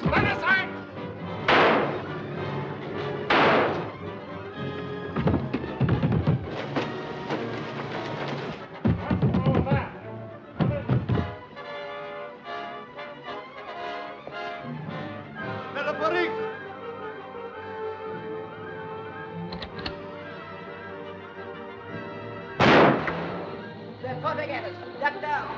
Speaker 12: Run aside!
Speaker 7: They're coming at us. Duck down.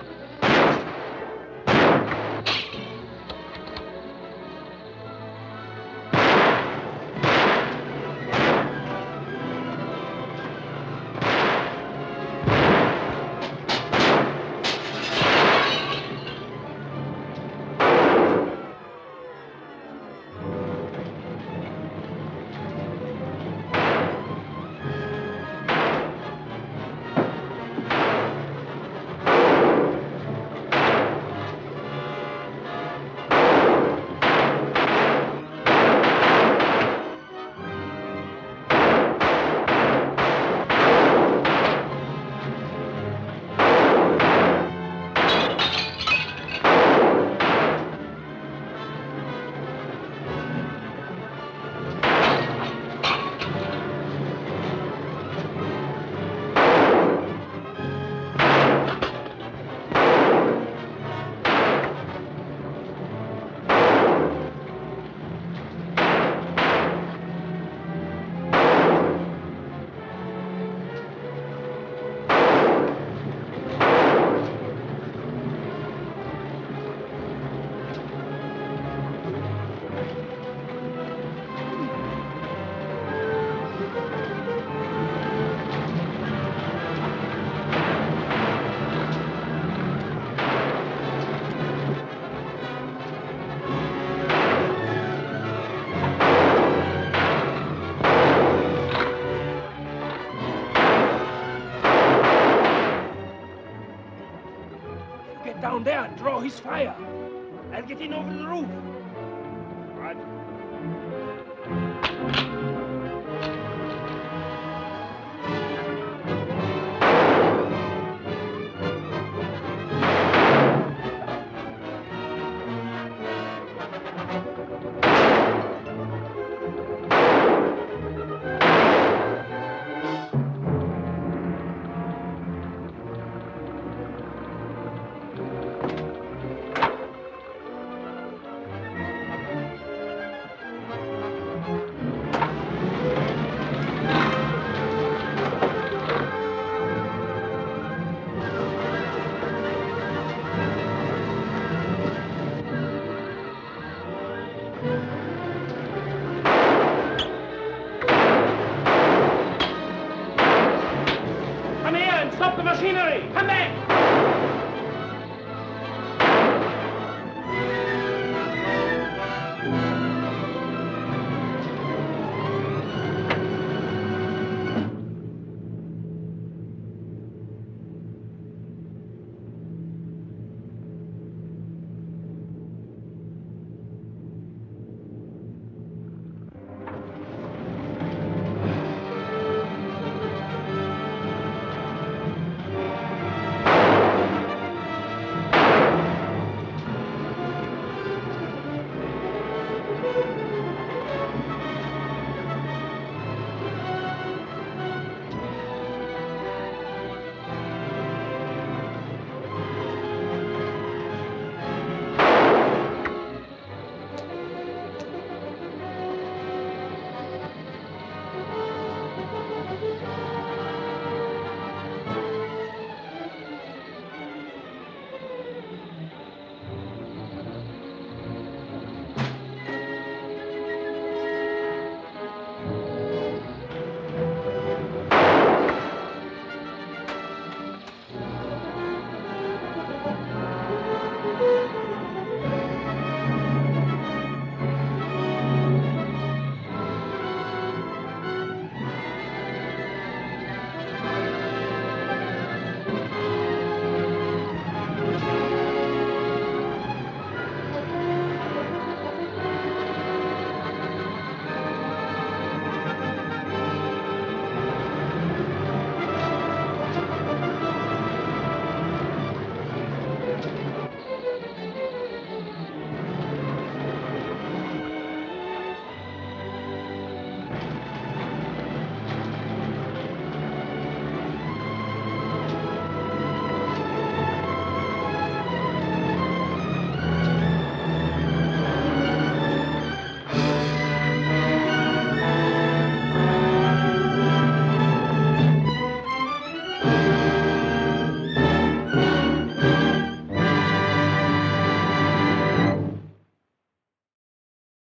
Speaker 12: Get down there and draw his fire. I'll get in over the roof.